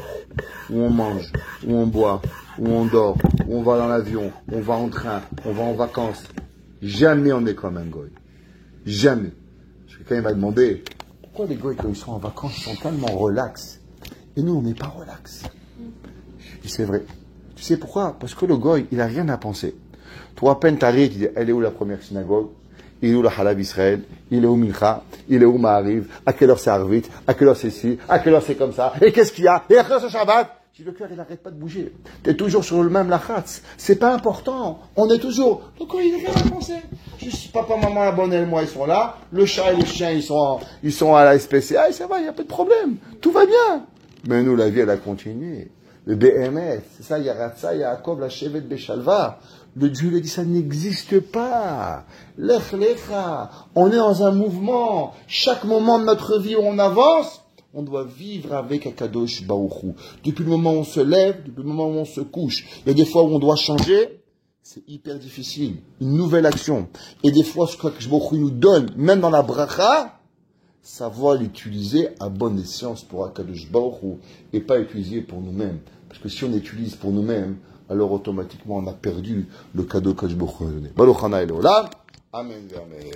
où on mange, où on boit, où on dort, où on va dans l'avion, où on va en train, où on va en vacances, jamais on est comme un goy. Jamais. Parce que quand il m'a demandé, pourquoi les goys, quand ils sont en vacances, ils sont tellement relax, et nous, on n'est pas relax. Et c'est vrai. Tu sais pourquoi? Parce que le goy, il n'a rien à penser. Toi, à peine t'arrives, tu dis, elle est où la première synagogue? Il est où la Halab Israël? Il est où Mincha? Il est où Ma'ariv? À quelle heure c'est Arvit? À quelle heure c'est ci? À quelle heure c'est comme ça? Et qu'est-ce qu'il y a? Et après ce Shabbat? Si le cœur, il n'arrête pas de bouger. T'es toujours sur le même lachatz. C'est pas important. On est toujours. Le corps, il n'a rien à penser. Juste papa, maman, la bonne et moi, ils sont là. Le chat et le chien, ils sont à la SPCA. Et ça va, il n'y a pas de problème. Tout va bien. Mais nous, la vie, elle a continué. Le BMS, c'est ça, Yaratsa, Yaakov, la Shevet Beshalva. Le Dieu lui a dit, ça n'existe pas. Lech Lecha. On est dans un mouvement. Chaque moment de notre vie où on avance, on doit vivre avec Akadosh Baruch Hu. Depuis le moment où on se lève, depuis le moment où on se couche. Il y a des fois où on doit changer, c'est hyper difficile. Une nouvelle action. Et des fois, ce que Baruch Hu nous donne, même dans la bracha, savoir l'utiliser à bon escient pour Akadosh Baruch Hu et pas utiliser pour nous-mêmes. Parce que si on utilise pour nous-mêmes, alors automatiquement on a perdu le cadeau que Baruch Hu a donné. Baruch Hana Elohim. Amen. Amen.